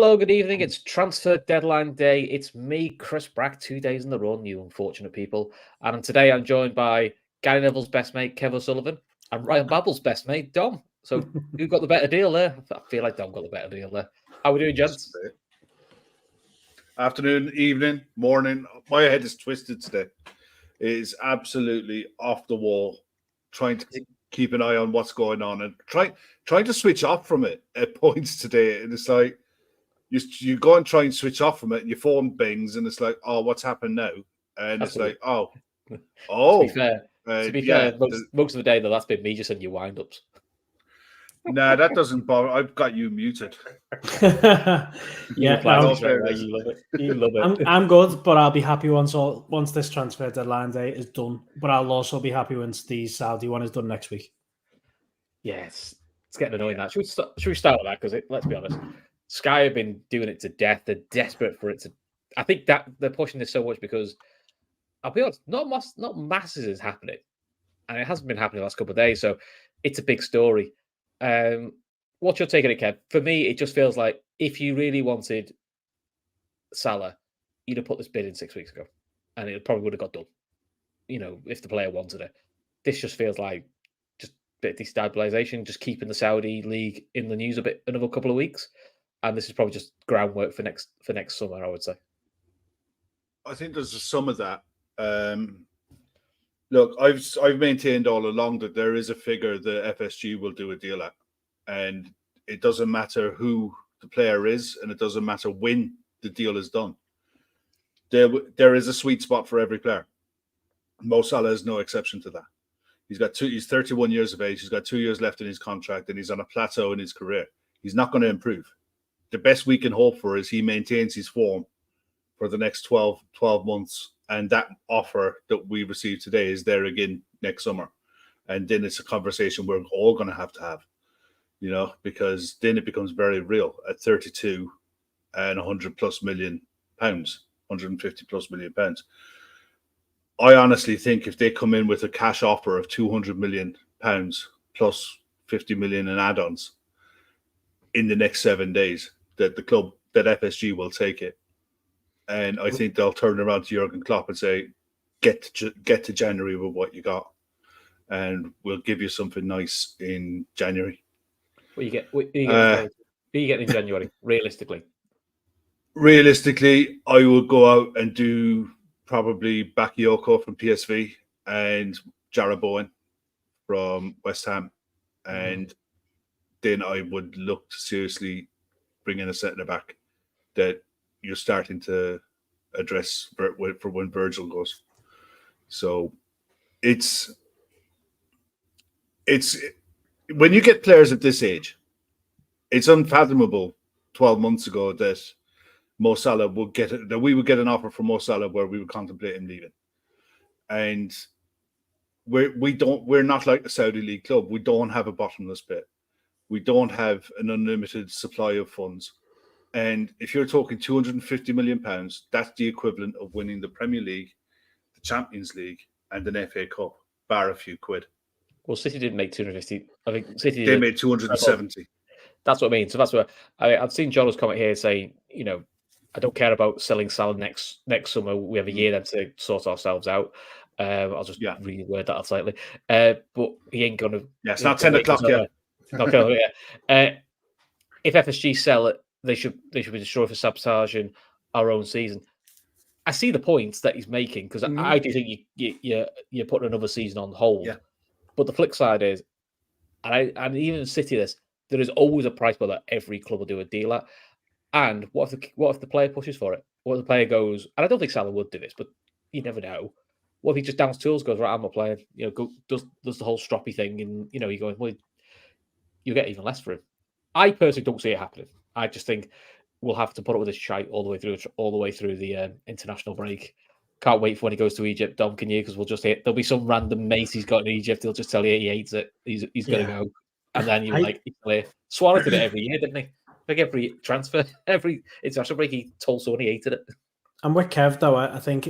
Hello, good evening. It's transfer deadline day. It's me, Chris Brack, 2 days in the run, you unfortunate people. And today I'm joined by Gary Neville's best mate, Kev O'Sullivan, and Ryan Babble's best mate, Dom. So who got the better deal there? I feel like Dom got the better deal there. How are we doing, gents? Afternoon, evening, morning. My head is twisted today. It is absolutely off the wall, trying to keep an eye on what's going on and trying to switch off from it at points today. And it's like, you go and try and switch off from it, and your phone bings, and it's like, oh, what's happened now? And Absolutely. It's like, oh. To be fair, most of the day though, that's been me just in your wind-ups. Nah, that doesn't bother. I've got you muted. Yeah, you love it. You love it. I'm good, but I'll be happy once this transfer deadline day is done. But I'll also be happy once the Saudi one is done next week. Yes, it's getting annoying. That should we start with that? Because let's be honest, Sky have been doing it to death. They're desperate for it to. I think that they're pushing this so much because I'll be honest, not masses is happening, and it hasn't been happening the last couple of days. So it's a big story. What's your take on it, Kev? For me, it just feels like if you really wanted Salah, you'd have put this bid in 6 weeks ago, and it probably would have got done. You know, if the player wanted it. This just feels like just a bit of destabilisation, just keeping the Saudi league in the news a bit another couple of weeks, and this is probably just groundwork for next summer, I would say. I think there's some of that. Look, I've maintained all along that there is a figure the FSG will do a deal at, and it doesn't matter who the player is, and it doesn't matter when the deal is done. There is a sweet spot for every player. Mo Salah is no exception to that. He's 31 years of age. He's got 2 years left in his contract, and he's on a plateau in his career. He's not going to improve. The best we can hope for is he maintains his form for the next 12 months. And that offer that we received today is there again next summer. And then it's a conversation we're all going to have, you know, because then it becomes very real at 32 and 100 plus million pounds, 150 plus million pounds. I honestly think if they come in with a cash offer of 200 million pounds plus 50 million in add-ons in the next 7 days, that the club, that FSG will take it. And I think they'll turn around to Jurgen Klopp and say, get to January with what you got, and we'll give you something nice in January. What you get in January, realistically? Realistically, I would go out and do probably Bakayoko from PSV and Jarrah Bowen from West Ham. And then I would look to seriously bring in a centre-back that you're starting to address for when Virgil goes. So it's when you get players at this age, it's unfathomable 12 months ago that Mo Salah would get it, that we would get an offer from Mo Salah where we would contemplate him leaving. And we're not like the Saudi League club. We don't have a bottomless pit. We don't have an unlimited supply of funds. And if you're talking 250 million pounds, that's the equivalent of winning the Premier League, the Champions League, and an FA Cup, bar a few quid. Well, City didn't make 250. I think City made 270. That's what I mean. So that's what I've seen Jono's comment here saying, you know, I don't care about selling Salah next summer. We have a year then to sort ourselves out. I'll just reword that slightly. But he ain't gonna. Yeah, it's not 10 o'clock yet. If FSG sell it, they should be destroyed for sabotaging our own season. I see the points that he's making because I do think you're putting another season on hold. Yeah. But the flip side is, and even City, there is always a price that every club will do a deal at. And what if the player pushes for it? What if the player goes? And I don't think Salah would do this, but you never know. What if he just downs tools, goes right? I'm not playing. You know, does the whole stroppy thing, and you know, you're going, well, you get even less for him. I personally don't see it happening. I just think we'll have to put up with this shite all the way through the international break. Can't wait for when he goes to Egypt, Dom, can you? Because there'll be some random mate he's got in Egypt. He'll just tell you he hates it. He's going to go. And then you're like, Suarez did it every year, didn't he? Like every transfer, every international break, he told someone he hated it. And with Kev, though, I think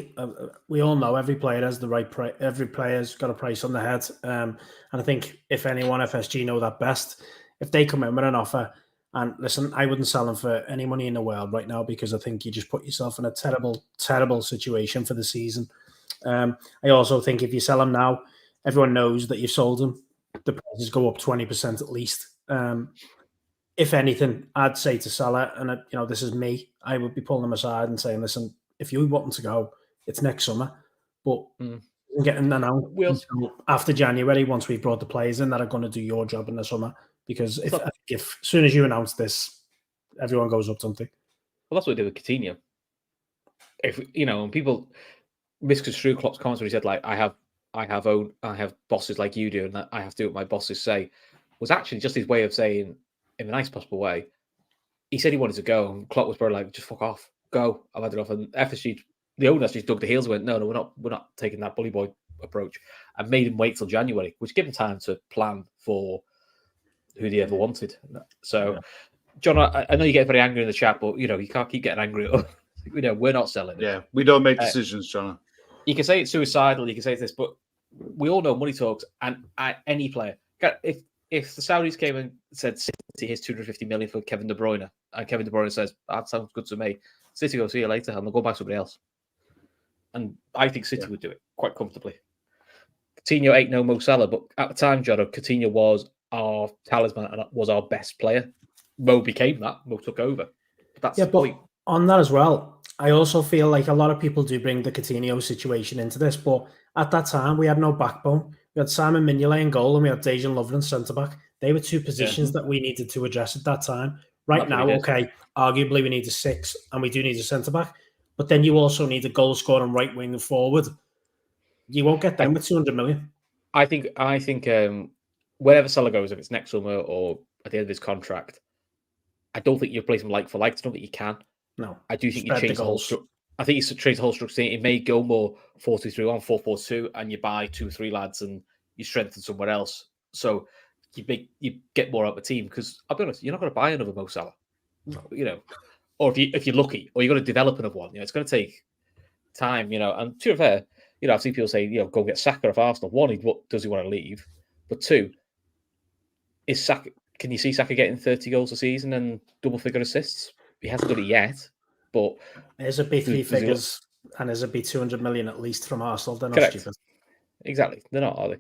we all know every player has the right price. Every player's got a price on the head. And I think if anyone, FSG know that best. If they come in with an offer And listen, I wouldn't sell him for any money in the world right now because I think you just put yourself in a terrible, terrible situation for the season. I also think if you sell him now, everyone knows that you sold him. The prices go up 20% at least. If anything, I'd say to Salah, and this is me, I would be pulling him aside and saying, listen, if you want him to go, it's next summer. But getting announced after January, once we've brought the players in that are going to do your job in the summer. Because if as soon as you announce this, everyone goes up something. Well, that's what we did with Coutinho. If when people misconstrue Klopp's comments when he said, like, I have bosses like you do, and that I have to do what my bosses say, was actually just his way of saying, in the nice possible way, he said he wanted to go, and Klopp was probably like, just fuck off, go. I've had enough. And FSG, the owners just dug the heels and went, no, we're not taking that bully boy approach, and made him wait till January, which gave him time to plan for who they ever wanted. So, John, I know you get very angry in the chat, but you can't keep getting angry at us. We're not selling it. Yeah, we don't make decisions, John. You can say it's suicidal, you can say it's this, but we all know money talks, and any player. If the Saudis came and said City, here's 250 million for Kevin De Bruyne, and Kevin De Bruyne says, that sounds good to me, City go, see you later, and they'll go buy somebody else. And I think City would do it quite comfortably. Coutinho ain't no Mo Salah, but at the time, John, Coutinho was our talisman and was our best player. Mo became that. Mo took over. But that's the point. On that as well, I also feel like a lot of people do bring the Coutinho situation into this, but at that time, we had no backbone. We had Simon Mignolet in goal and we had Dejan Lovren centre-back. They were two positions that we needed to address at that time. Right now, okay, arguably we need a 6 and we do need a centre-back, but then you also need a goal-scoring right wing and forward. You won't get them with 200 million. I think wherever Salah goes, if it's next summer or at the end of his contract, I don't think you replace him like for like. I don't think you can. No. I do think you change the whole structure. I think you change the whole structure. It may go more 4-2-3-1, 4-4-2, and you buy 2 or 3 lads and you strengthen somewhere else. So you get more out of the team, because I'll be honest, you're not going to buy another Mo Salah. No. Or if you're lucky, or you're going to develop another one. It's going to take time. And to be fair, I've seen people say, go get Saka off Arsenal. One, does he want to leave? But two, is Saka? Can you see Saka getting 30 goals a season and double-figure assists? He hasn't done it yet, but there's a big 3 figures, and there's a big 200 million at least from Arsenal. They're not stupid. Exactly, they're not, are they?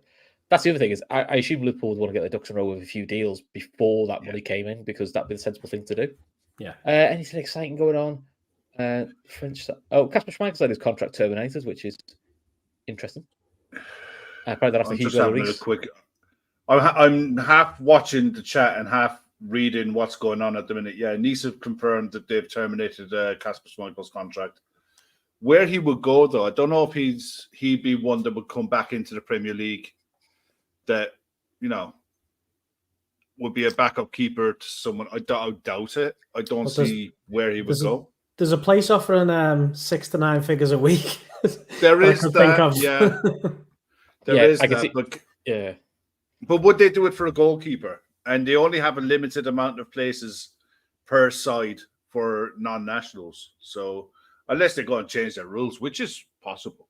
That's the other thing is, I assume Liverpool would want to get their ducks in a row with a few deals before that money came in, because that'd be the sensible thing to do. Yeah. Anything exciting going on? Kasper Schmeichel said his contract terminated, which is interesting. Probably after Hugo Lloris. I'm half watching the chat and half reading what's going on at the minute. Yeah, Nice have confirmed that they've terminated Kasper Schmeichel's contract. Where he would go, though, I don't know if he'd be one that would come back into the Premier League that, would be a backup keeper to someone. I doubt it. I don't see where he would go. There's a place offering 6 to 9 figures a week. There is that, yeah. There is that, but would they do it for a goalkeeper? And they only have a limited amount of places per side for non-nationals. So unless they go and change their rules, which is possible.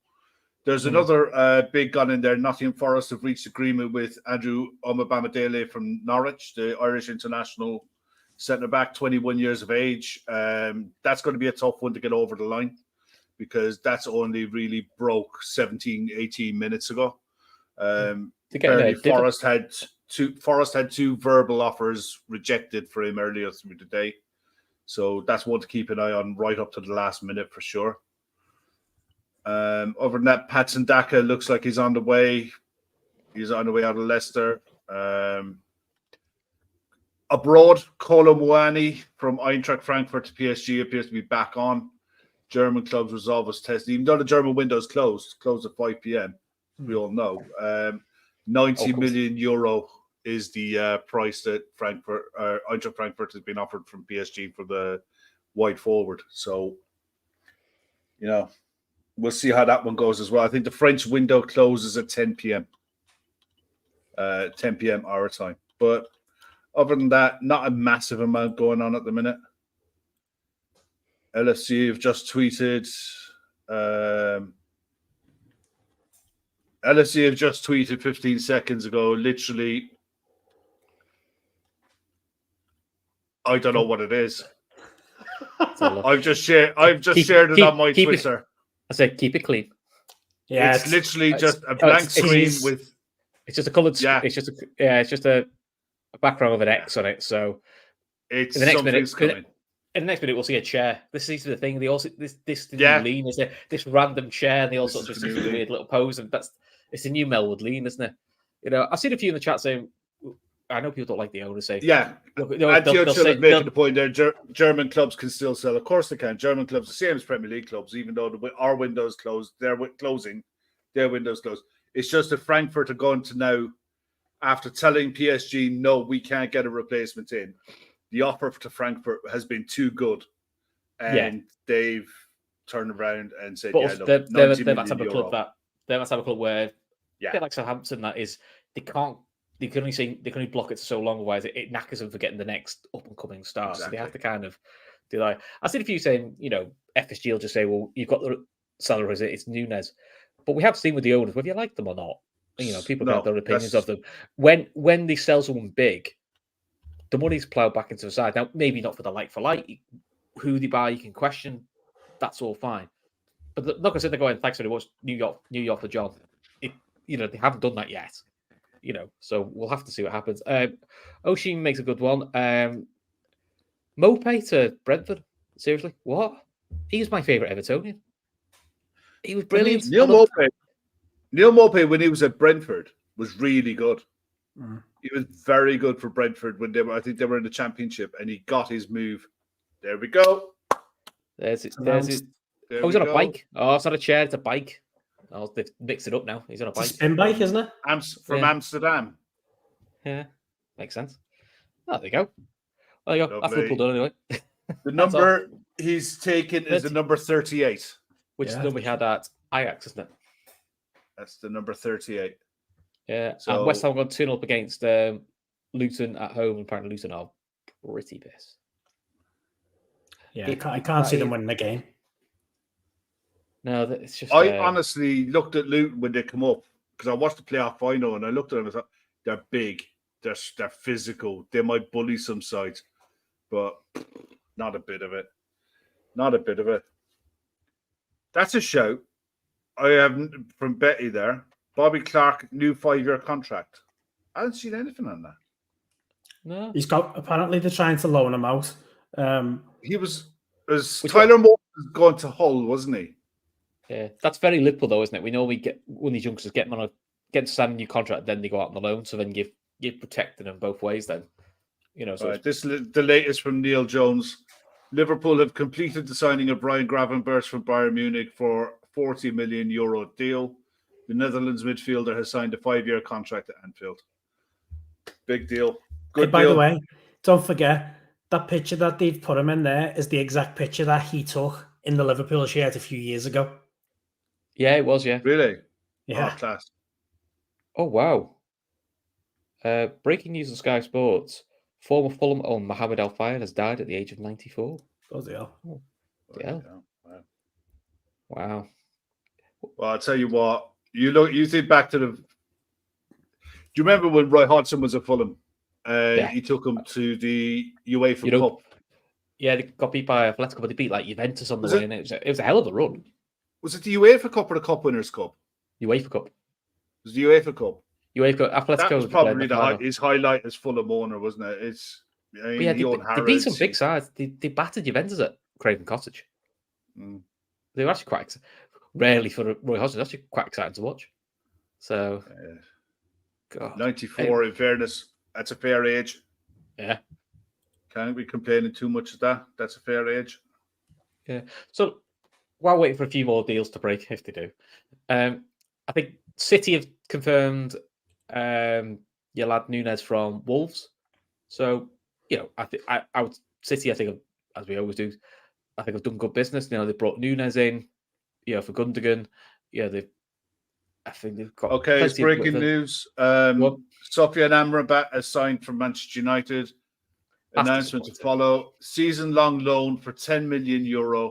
There's another big gun in there. Nottingham Forest have reached agreement with Andrew Omobamidele from Norwich, the Irish international centre-back, 21 years of age. That's going to be a tough one to get over the line, because that's only really broke 17, 18 minutes ago. Forest had 2 verbal offers rejected for him earlier through the day, so that's one to keep an eye on right up to the last minute for sure. Other than that, Patson Daka looks like he's on the way. He's on the way out of Leicester. Abroad, Kolo Muani from Eintracht Frankfurt to PSG appears to be back on. German clubs resolve his test, even though the German window is closed at 5 p.m. We all know. 90 million euro is the price that Eintracht Frankfurt has been offered from PSG for the wide forward. So, we'll see how that one goes as well. I think the French window closes at 10 p.m. 10 p.m. our time. But other than that, not a massive amount going on at the minute. LFC have just tweeted. LFC have just tweeted 15 seconds ago, literally, I don't know what it is. I've just shared it on my Twitter. I said keep it clean. Yeah, it's literally just a blank screen with. It's just a coloured. Yeah. It's just a background with an X on it. So it's in the next something's minute, coming. In the next minute, we'll see a chair. This is the thing. They also this new lean is this random chair, and they also just do a weird little pose, and it's the new Melwood lean, isn't it? You know, I've seen a few in the chat saying, I know people don't like the owner say, Antioch making the point there. German clubs can still sell. Of course they can. German clubs, the same as Premier League clubs, even though our windows closed, their windows closed. It's just that Frankfurt are going to now, after telling PSG, no, we can't get a replacement in. The offer to Frankfurt has been too good, and they've turned around and said, look, they must have a club where, like Southampton, that is, they can only block it so long, otherwise it knackers them for getting the next up and coming star. Exactly. So they have to kind of do that. I see a few saying, FSG will just say, well, you've got the Salah, it's Nunez, but we have seen with the owners whether you like them or not. People have their opinions of them. When they sell someone big, the money's ploughed back into the side. Now, maybe not for the like for like. Who they buy, you can question. That's all fine. But not going to sit there going, thanks very much, New York for John. They haven't done that yet. So we'll have to see what happens. Oshin makes a good one. Mopé to Brentford. Seriously, what? He was my favourite Evertonian. He was brilliant. Neil Mopé, when he was at Brentford, was really good. He was very good for Brentford when I think they were in the Championship, and he got his move. There we go. There's it. He's on a bike. Oh, it's not a chair, it's a bike. Oh, they've mixed it up now. He's on a bike. It's a spin bike, isn't it? From Amsterdam. Yeah, makes sense. Oh, there you go. Well, there you go. That's Liverpool done anyway. The number he's taken is the number 38. Which is the number we had at Ajax, isn't it? That's the number 38. Yeah, so, and West Ham got 2-0 up against Luton at home, and apparently Luton are pretty pissed. Yeah, I can't see them winning the game. No, it's just. I honestly looked at Luton when they come up, because I watched the playoff final, and I looked at them and thought, they're big, they're physical, they might bully some sides, but not a bit of it. Not a bit of it. That's a shout. I have from Betty there. Bobby Clark, new 5-year contract. I haven't seen anything on that. No. Apparently they're trying to loan him out. Tyler Moore was going to Hull, wasn't he? Yeah, that's very Liverpool though, isn't it? We normally get one of these youngsters get to sign a new contract, then they go out on the loan. So then you're protecting them both ways. Then, So right, the latest from Neil Jones. Liverpool have completed the signing of Ryan Gravenberch from Bayern Munich for €40 million deal. The Netherlands midfielder has signed a 5-year contract at Anfield. Big deal. Good deal. By the way, don't forget that picture that they've put him in there is the exact picture that he took in the Liverpool shirt a few years ago. Yeah, it was. Yeah. Really? Yeah. Oh, class. Oh wow. Breaking news on Sky Sports: former Fulham owner Mohamed Al Fayed has died at the age of 94. Oh dear. Oh, yeah. Wow. Well, I'll tell you what. You think back to do you remember when Roy Hodgson was at Fulham? He took him to the UEFA Cup. Yeah, they got beat by Atletico, but they beat like Juventus on the way, and it was a hell of a run. Was it the UEFA Cup or the Cup Winners' Cup? UEFA Cup. It was the UEFA Cup. UEFA Atletico. That was probably his highlight as Fulham owner, wasn't it? They beat some big sides. They battered Juventus at Craven Cottage. They were actually quite rarely for Roy Hodgson. Actually, quite exciting to watch. So, God. 94. In fairness, that's a fair age. Yeah, can't be complaining too much of that. That's a fair age. Yeah. So, while waiting for a few more deals to break, if they do, I think City have confirmed your lad Nunez from Wolves. So, City, I think, as we always do, I think have done good business. They brought Nunez in, for Gundogan. I think they've got. Okay, it's breaking news. Sofiane Amrabat has signed for Manchester United. Announcement to follow. Season-long loan for €10 million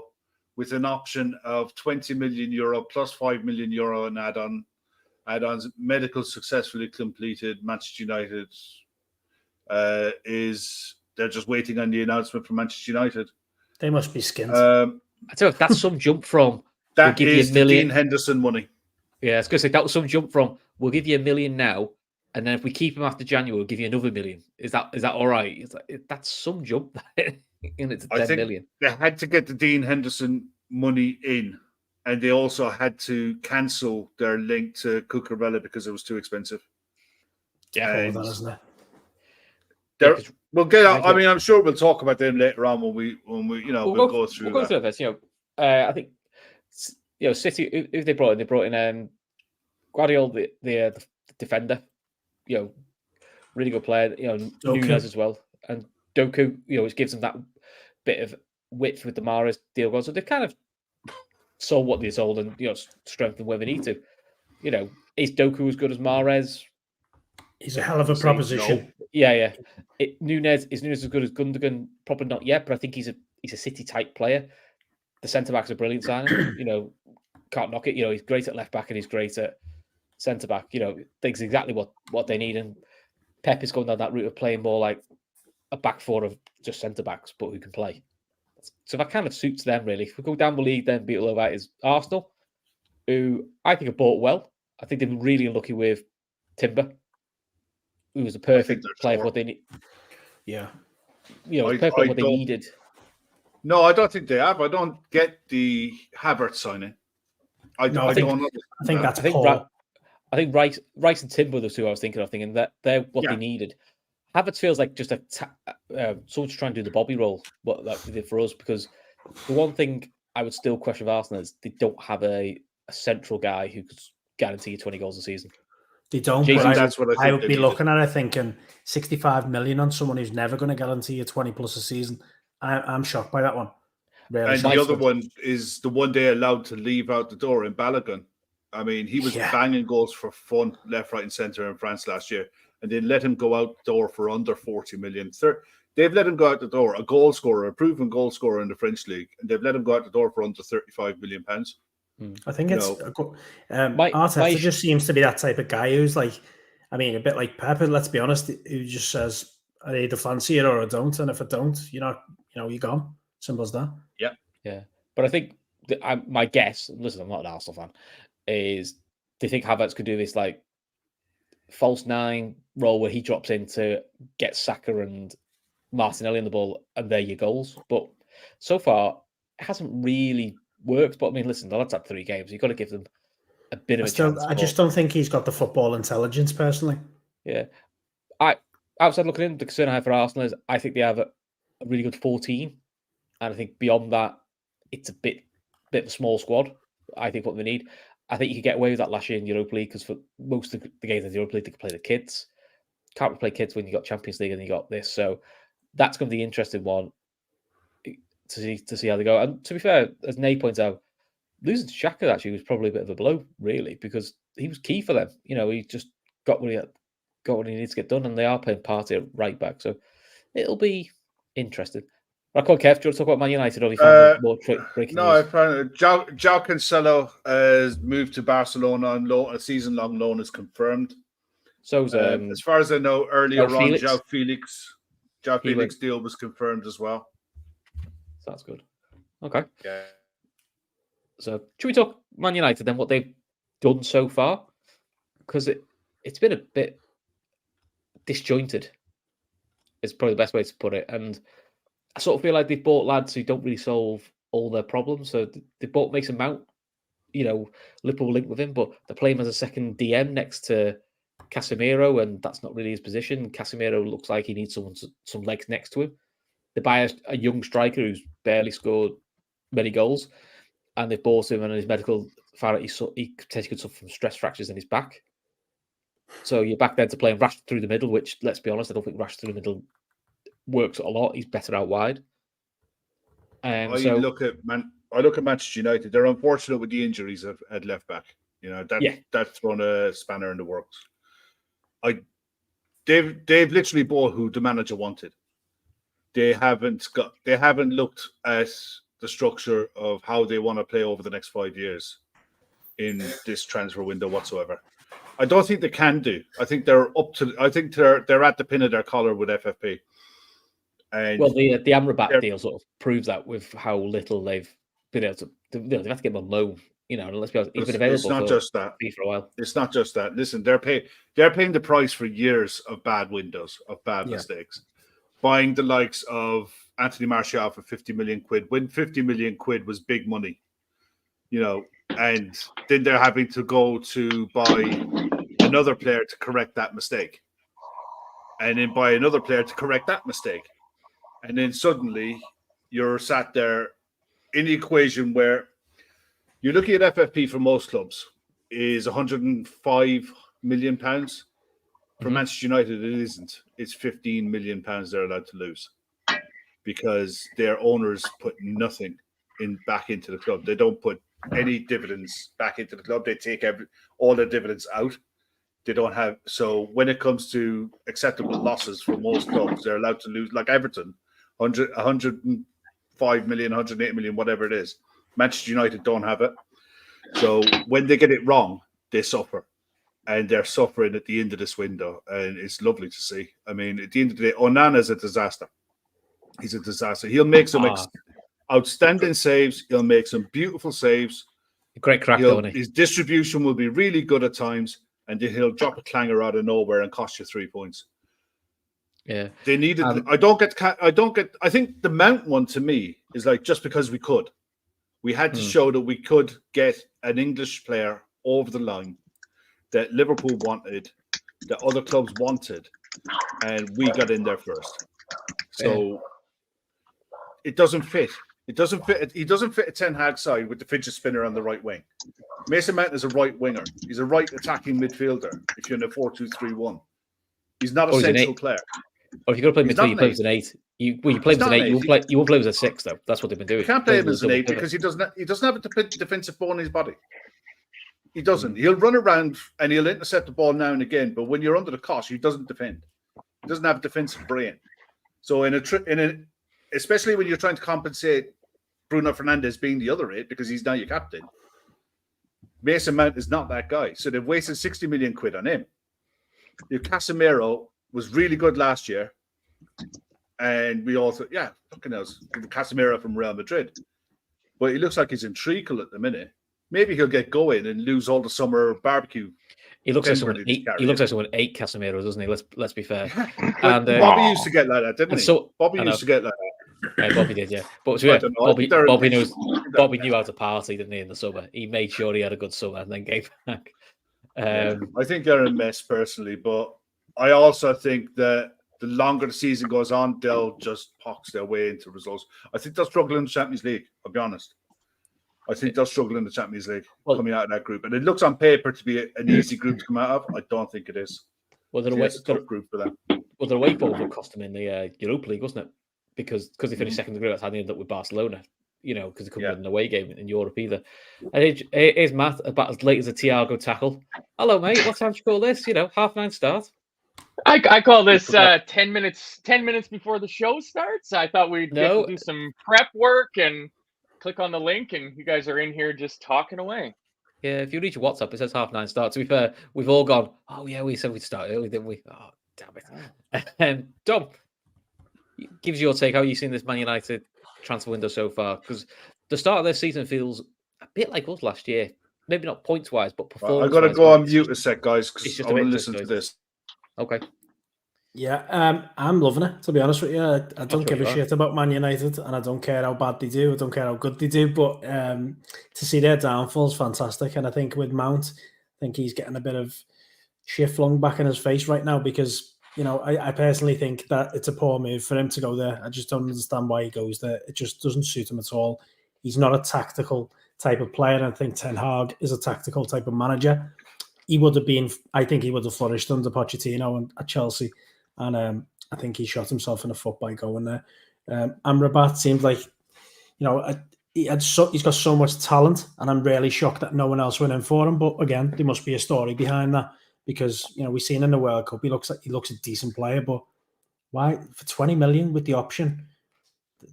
with an option of €20 million plus €5 million in add-ons. Medical successfully completed. Manchester United is they're just waiting on the announcement from Manchester United. They must be skint. I tell you, that's some jump from. That we'll give is you $1 million. The Dean Henderson money. Yeah, I was going to say that was some jump from. We'll give you $1 million now, and then if we keep him after January, we'll give you another $1 million. Is that all right? It's like, that's some jump. And it's $10 million. They had to get the Dean Henderson money in, and they also had to cancel their link to Cucurella because it was too expensive. Yeah, that isn't it? We'll get. I mean, I'm sure we'll talk about them later on when we we'll go through. We'll go through this. I think City. If they brought in Guardiola, the defender. Really good player. Nunez as well, and Doku. Which gives them that bit of width with the Mahrez deal goal. So they've kind of sold what they sold and strengthened where they need to. Is Doku as good as Mahrez? He's a hell of a proposition. No. Yeah. Is Nunez as good as Gundogan? Probably not yet, but I think he's a City type player. The centre back's a brilliant signing. Can't knock it. He's great at left back and he's great at centre back. Thinks exactly what they need. And Pep is going down that route of playing more like a back four of just centre backs, but who can play. So that kind of suits them really. If we go down the league, then below that is Arsenal, who I think have bought well. I think they've been really unlucky with Timber, who was a perfect player for what they need. Yeah. Perfect for what they needed. No, I don't think they have. I don't get the Havertz signing. I think that's Paul. I think Rice and Timber were the two I was thinking of, thinking that they're what they needed. Havertz feels like just someone to try and do the Bobby role, what that did for us, because the one thing I would still question with Arsenal is they don't have a central guy who could guarantee you 20 goals a season. They don't. That's what I would be looking at it thinking 65 million on someone who's never going to guarantee you 20 plus a season. I'm shocked by that one. Really and the other one is the one they allowed to leave out the door in Balogun. I mean, he was banging goals for fun, left, right, and centre in France last year, and they let him go out the door for under 40 million. They've let him go out the door, a goal scorer, a proven goal scorer in the French league, and they've let him go out the door for under 35 million pounds. I think it's Arteta just seems to be that type of guy who's like, I mean, a bit like Pep, let's be honest, who just says, I either fancy it or I don't, and if I don't, you're gone. Simple as that. Yeah. But I think my guess, listen, I'm not an Arsenal fan, is they think Havertz could do this like false nine role where he drops in to get Saka and Martinelli on the ball, and they're your goals. But so far, it hasn't really worked. But I mean, listen, the lads had 3 games. You've got to give them a bit of a chance. I just don't think he's got the football intelligence, personally. Yeah. Outside looking in, the concern I have for Arsenal is I think they have a really good 14. And I think beyond that, it's a bit of a small squad. I think what they need. I think you could get away with that last year in Europa League because for most of the games in the Europa League, they could play the kids. Can't play kids when you got Champions League and you got this. So that's going to be the interesting one to see how they go. And to be fair, as Nay points out, losing to Xhaka actually was probably a bit of a blow, really, because he was key for them. He just got what he needs to get done, and they are playing Partey at right back. So it'll be interesting. Right, Kev, do you want to talk about Man United? Or more breaking news? I found João Cancelo has moved to Barcelona on loan. A season-long loan is confirmed. So, as far as I know, earlier on, João Felix deal was confirmed as well. So that's good. Okay. Yeah. So, should we talk Man United then? What they've done so far? Because it's been a bit disjointed. Is probably the best way to put it, and I sort of feel like they've bought lads who don't really solve all their problems. So they bought Mason Mount, Liverpool linked with him, but they play him as a second DM next to Casemiro, and that's not really his position. Casemiro looks like he needs some legs next to him. They buy a young striker who's barely scored many goals, and they've bought him, and his medical he potentially could suffer from stress fractures in his back. So you're back there to play Rashford through the middle, which, let's be honest, I don't think Rashford through the middle works a lot. He's better out wide. I look at Manchester United. They're unfortunate with the injuries at left back. That's thrown a spanner in the works. They've literally bought who the manager wanted. They haven't looked at the structure of how they want to play over the next 5 years in this transfer window whatsoever. I don't think they can do. I think they're at the pin of their collar with FFP. And well, the Amrabat deal sort of proves that with how little they've been able to. They've had to get him on loan, and let's be honest, he's been available. It's not just that for a while. It's not just that. Listen, they're paying the price for years of bad windows, of bad mistakes. Buying the likes of Anthony Martial for 50 million quid when 50 million quid was big money, and then they're having to go to buy another player to correct that mistake, and then buy another player to correct that mistake, and then suddenly you're sat there in the equation where you're looking at FFP for most clubs is 105 million pounds. For Manchester United, it isn't. It's 15 million pounds they're allowed to lose because their owners put nothing back into the club. They don't put any dividends back into the club. They take all the dividends out. They don't have. So when it comes to acceptable losses for most clubs, they're allowed to lose, like Everton, 105 million, 108 million, whatever it is. Manchester United don't have it. So when they get it wrong, they suffer. And they're suffering at the end of this window. And it's lovely to see. I mean, at the end of the day, Onana's a disaster. He's a disaster. He'll make some outstanding saves. He'll make some beautiful saves. Great crack, though, isn't he? His distribution will be really good at times. And then he'll drop a clanger out of nowhere and cost you 3 points. Yeah. They needed... I think the Mount one, to me, is like just because we could. We had to show that we could get an English player over the line that Liverpool wanted, that other clubs wanted, and we got in there first. So it doesn't fit. It doesn't fit. He doesn't fit a Ten Hag side with the fidget spinner on the right wing. Mason Mount is a right winger. He's a right attacking midfielder. If you're in a 4-2-3-1, he's not a central player. Or if you're going to play midfield, you play as an 8. You play as an 8. You won't play as a 6, though. That's what they've been doing. You can't play him as an 8 because he doesn't have a defensive ball in his body. He doesn't. He'll run around and he'll intercept the ball now and again, but when you're under the cosh, he doesn't defend. He doesn't have a defensive brain. So especially when you're trying to compensate Bruno Fernandes being the other 8 because he's now your captain, Mason Mount is not that guy. So they've wasted 60 million quid on him. Your Casemiro was really good last year, and we all thought, fucking hell, Casemiro from Real Madrid. But he looks like he's in treacle at the minute. Maybe he'll get going and lose all the summer barbecue. He looks like someone. He looks like someone 8 Casemiros, doesn't he? Let's be fair. And Bobby used to get like that, didn't he? So Bobby used to get like that. Bobby did, yeah. But Bobby knew how to party, didn't he? In the summer, he made sure he had a good summer and then gave back. I think they're a mess personally, but I also think that the longer the season goes on, they'll just pox their way into results. I think they'll struggle in the Champions League. I'll be honest. I think they'll struggle in the Champions League coming out of that group. And it looks on paper to be an easy group to come out of. I don't think it is. Well, it's a tough group for them. Well, their away form will cost them in the Europa League, wasn't it? Because they finished second in the group, that's how they ended up with Barcelona, because they couldn't win an away game in Europe either. And here's Matt, about as late as a Thiago tackle. Hello, mate. What time do you call this? 9:30 start. I call this 10 minutes before the show starts. I thought we'd get to do some prep work and click on the link, and you guys are in here just talking away. Yeah, if you reach your WhatsApp, it says 9:30 start. To be fair, we've all gone, oh, yeah, we said we'd start early, didn't we? Oh, damn it. Dom, gives your take. How are you seeing this Man United transfer window so far? Because the start of their season feels a bit like us last year. Maybe not points-wise, but performance-wise. I've got to go on mute a sec, guys, because I want to listen to this. Okay. Yeah, I'm loving it, to be honest with you. I don't give a shit about Man United, and I don't care how bad they do. I don't care how good they do. But to see their downfall is fantastic. And I think with Mount, I think he's getting a bit of shit flung back in his face right now because, I personally think that it's a poor move for him to go there. I just don't understand why he goes there. It just doesn't suit him at all. He's not a tactical type of player. And I think Ten Hag is a tactical type of manager. I think he would have flourished under Pochettino and at Chelsea. And I think he shot himself in the foot by going there. Amrabat seems like, he's got so much talent, and I'm really shocked that no one else went in for him. But again, there must be a story behind that because we've seen in the World Cup he looks a decent player, but why for 20 million with the option?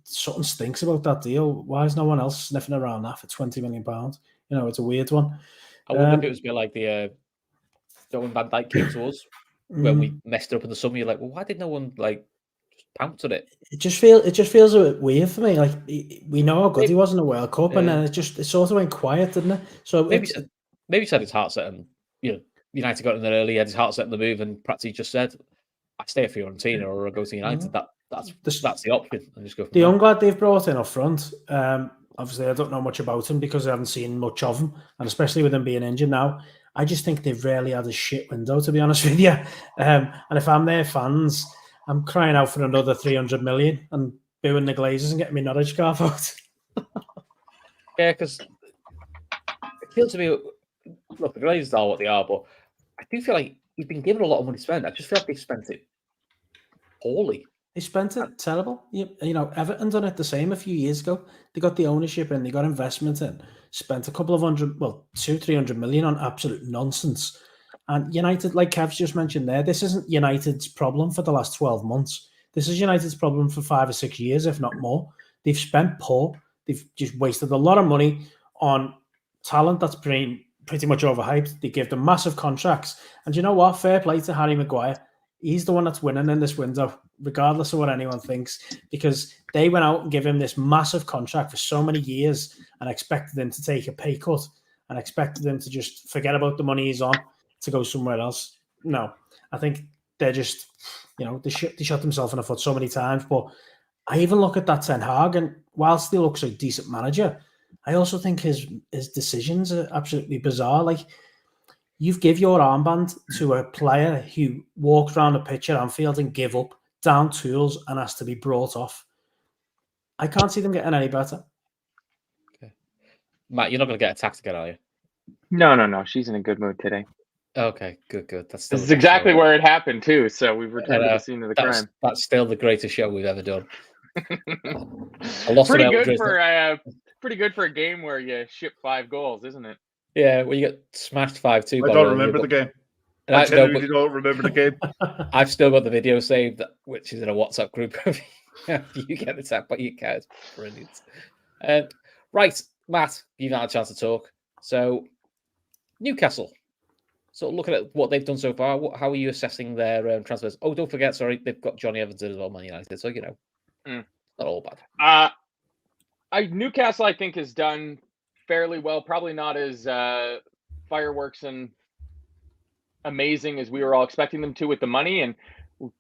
Something stinks about that deal. Why is no one else sniffing around that for 20 million pounds? It's a weird one. I wonder if it was a bit like the when Van Dijk came to us. When we messed it up in the summer, you're like, well, why did no one pounced on it. It just feels a bit weird for me. Like we know how good he was in the World Cup, and then it sort of went quiet, didn't it? So maybe he said his heart set, and United got in there early. He had his heart set in the move, and perhaps he just said, "I stay at Fiorentina or I go to United." That's the option. And just go. The young lad they've brought in up front. Obviously, I don't know much about him because I haven't seen much of him, and especially with him being injured now, I just think they've rarely had a shit window, to be honest with you. And if I'm their fans, I'm crying out for another 300 million and booing the Glazers and getting me Norwich scarf out. Yeah, because it feels to me, look, the Glazers are what they are, but I do feel like he's been given a lot of money to spend. I just feel like they spent it poorly. They spent it terrible. Everton done it the same a few years ago. They got the ownership in, they got investment in, spent a couple of 200-300 million on absolute nonsense. And United, like Kev's just mentioned there, this isn't United's problem for the last 12 months. This is United's problem for 5 or 6 years, if not more. They've spent poor. They've just wasted a lot of money on talent that's pretty much overhyped. They give them massive contracts. And you know what? Fair play to Harry Maguire. He's the one that's winning in this window, regardless of what anyone thinks, because they went out and gave him this massive contract for so many years and expected him to take a pay cut and expected him to just forget about the money he's on to go somewhere else. No, I think they're just, they shot themselves in the foot so many times. But I even look at that Ten Hag, and whilst he looks like a decent manager, I also think his decisions are absolutely bizarre. Like, you've give your armband to a player who walks around the pitch at Anfield and give up, down tools, and has to be brought off. I can't see them getting any better. Okay. Matt, you're not going to get attacked again, are you? No. She's in a good mood today. Okay, good. This is exactly where it happened, too. So we've returned to the scene of the crime. That's still the greatest show we've ever done. Pretty good for a game where you ship 5 goals, isn't it? Yeah, well, you got smashed 5-2. I don't remember the game. I genuinely don't remember the game. I've still got the video saved, which is in a WhatsApp group. You get the tap, but you can't. Brilliant. Right, Matt, you've not had a chance to talk. So, Newcastle. So, looking at what they've done so far, how are you assessing their transfers? Oh, don't forget, sorry, they've got Johnny Evans as well, Man United. So, not all bad. Newcastle, I think, has done fairly well. Probably not as fireworks and amazing as we were all expecting them to with the money, and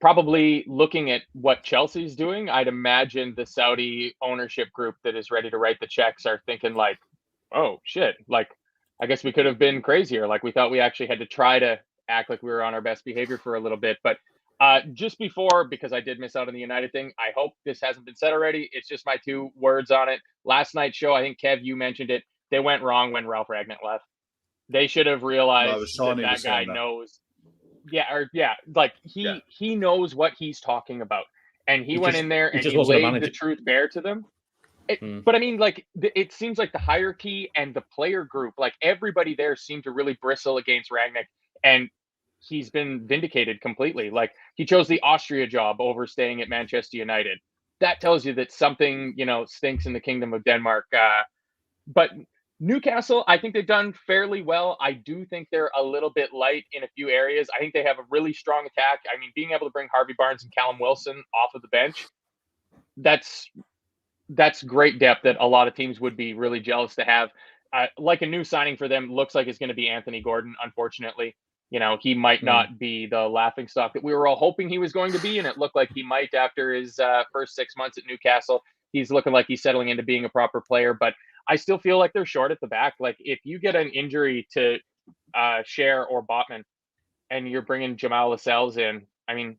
probably looking at what Chelsea's doing, I'd imagine the Saudi ownership group that is ready to write the checks are thinking like, oh shit, like I guess we could have been crazier. Like we thought we actually had to try to act like we were on our best behavior for a little bit. But just before, because I did miss out on the United thing, I hope this hasn't been said already. It's just my 2 words on it. Last night's show, I think Kev, you mentioned it. They went wrong when Ralph Ragnick left. They should have realized that guy knows. Like he knows what he's talking about, and he went in there and he laid the truth bare to them. But I mean, like it seems like the hierarchy and the player group, like everybody there seemed to really bristle against Ragnick, and he's been vindicated completely. Like he chose the Austria job over staying at Manchester United. That tells you that something stinks in the Kingdom of Denmark. But Newcastle, I think they've done fairly well. I do think they're a little bit light in a few areas. I think they have a really strong attack. I mean, being able to bring Harvey Barnes and Callum Wilson off of the bench, that's great depth that a lot of teams would be really jealous to have. Like a new signing for them looks like it's going to be Anthony Gordon, unfortunately. He might not be the laughingstock that we were all hoping he was going to be, and it looked like he might after his first 6 months at Newcastle. He's looking like he's settling into being a proper player, but I still feel like they're short at the back. Like if you get an injury to Cher or Botman and you're bringing Jamal Lascelles in, I mean,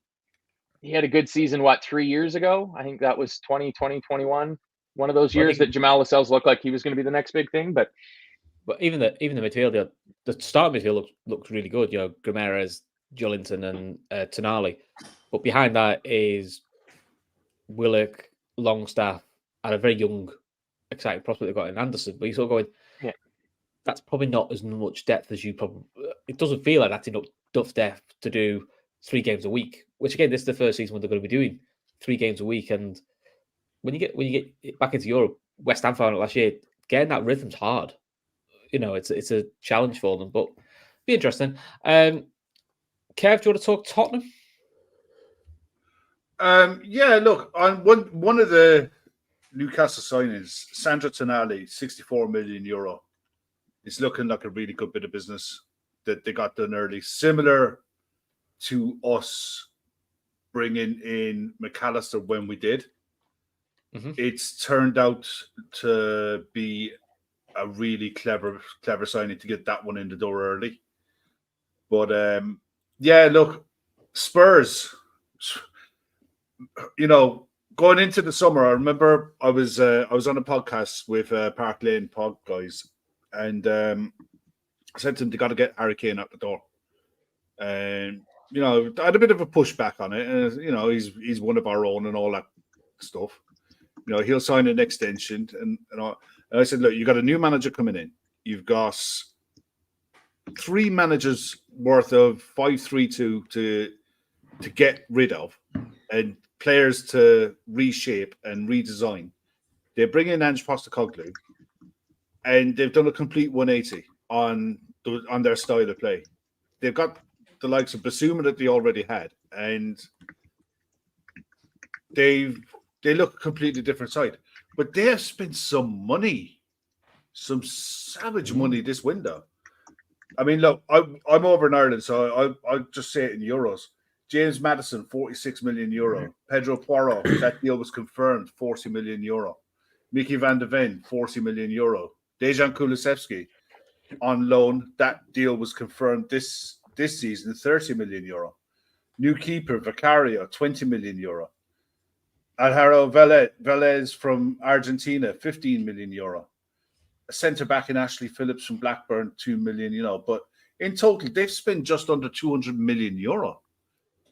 he had a good season, 3 years ago? I think that was 2020, 21. One of those years that Jamal Lascelles looked like he was going to be the next big thing. But even the midfield, the start midfield looked really good. Gravenberch, Jolinton, and Tonali. But behind that is Willock, Longstaff, and a very young, exciting prospect they've got in Anderson. But you're sort of going, that's probably not as much depth as you probably. It doesn't feel like that's enough depth to do 3 games a week. Which again, this is the first season when they're going to be doing 3 games a week. And when you get back into Europe, West Ham found it last year. Getting that rhythm's hard. It's a challenge for them, but be interesting. Kev, do you want to talk Tottenham? Yeah, look, on one of the Newcastle signings, Sandro Tonali, 64 million euro. It's looking like a really good bit of business that they got done early. Similar to us bringing in McAllister when we did. Mm-hmm. It's turned out to be a really clever signing to get that one in the door early. But yeah, look, Spurs, going into the summer, I remember I was on a podcast with Park Lane Pod guys, and I said to them they got to get Harry Kane out the door. And I had a bit of a pushback on it, and he's one of our own and all that stuff. He'll sign an extension, and I said, look, you got a new manager coming in. You've got 3 managers worth of 5-3-2 to get rid of, and players to reshape and redesign. They bring in Ange Postecoglou, and they've done a complete 180 on their style of play. They've got the likes of Basuma that they already had, and they look a completely different side. But they have spent some money, some savage money this window. I mean, look, I'm over in Ireland, so I'll just say it in euros. James Maddison, 46 million euro. Pedro Porro, that deal was confirmed, 40 million euro. Mickey van de Ven, 40 million euro. Dejan Kulusevski on loan, that deal was confirmed this season, 30 million euro. New keeper, Vicario, 20 million euro. Alvaro Velez from Argentina, 15 million euro. A centre-back in Ashley Phillips from Blackburn, 2 million, But in total, they've spent just under 200 million euro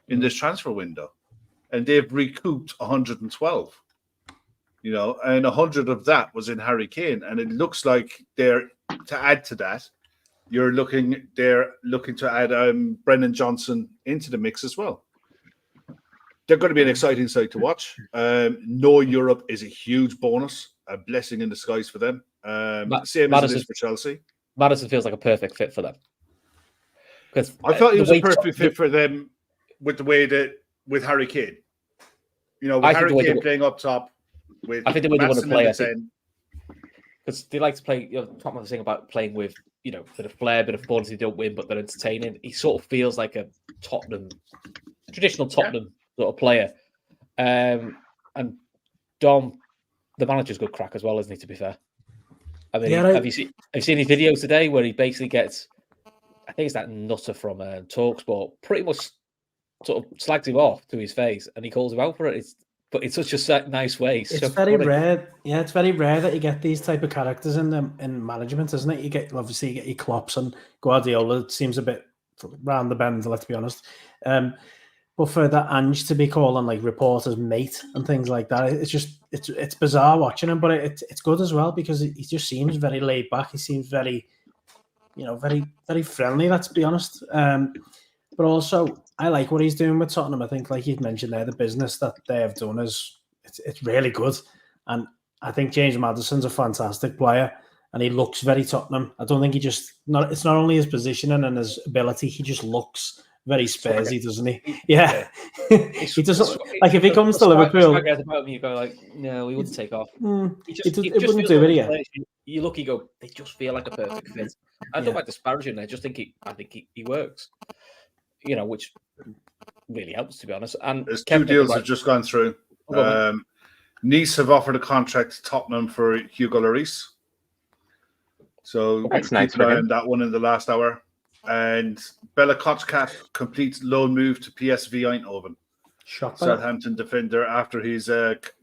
in this transfer window. And they've recouped 112, and 100 of that was in Harry Kane. And it looks like to add to that, they're looking to add Brennan Johnson into the mix as well. They're going to be an exciting side to watch. No Europe is a huge bonus, a blessing in disguise for them. Same as it is for Chelsea. Maddison feels like a perfect fit for them. Because I felt he was a perfect fit for them with the way that with Harry Kane. With Harry Kane playing up top. I think the way they want to play, because they like to play. Tottenham was saying about playing with bit of flair, bit of fun. They don't win, but they're entertaining. He sort of feels like a traditional Tottenham sort of player. And Dom, the manager's good crack as well, isn't he? To be fair, I mean, have you seen his video today where he basically gets? I think it's that nutter from TalkSport. Pretty much sort of slags him off to his face, and he calls him out for it. But in such a nice way. It's very rare. Yeah, it's very rare that you get these type of characters in management, isn't it? You get your Klopps and Guardiola. It seems a bit round the bend, let's be honest. But for that Ange to be calling like reporters mate and things like that, it's bizarre watching him. But it's good as well because he just seems very laid back. He seems very, very very friendly. Let's be honest. But also, I like what he's doing with Tottenham. I think, like you've mentioned there, the business that they have done it's really good. And I think James Maddison's a fantastic player, and he looks very Tottenham. I don't think it's not only his positioning and his ability. He just looks very Spursy, doesn't he? Yeah. He doesn't like if he comes to Liverpool. You go like, no, he wouldn't take off. It wouldn't do it here. You look, you go, they just feel like a perfect fit. I don't like disparaging. I think he works. Which really helps, to be honest. And there's 2 deals have just gone through. Nice have offered a contract to Tottenham for Hugo Lloris. So that's nice keep an eye on that one in the last hour. And Bella Kochkat completes loan move to PSV Eindhoven. Southampton defender after his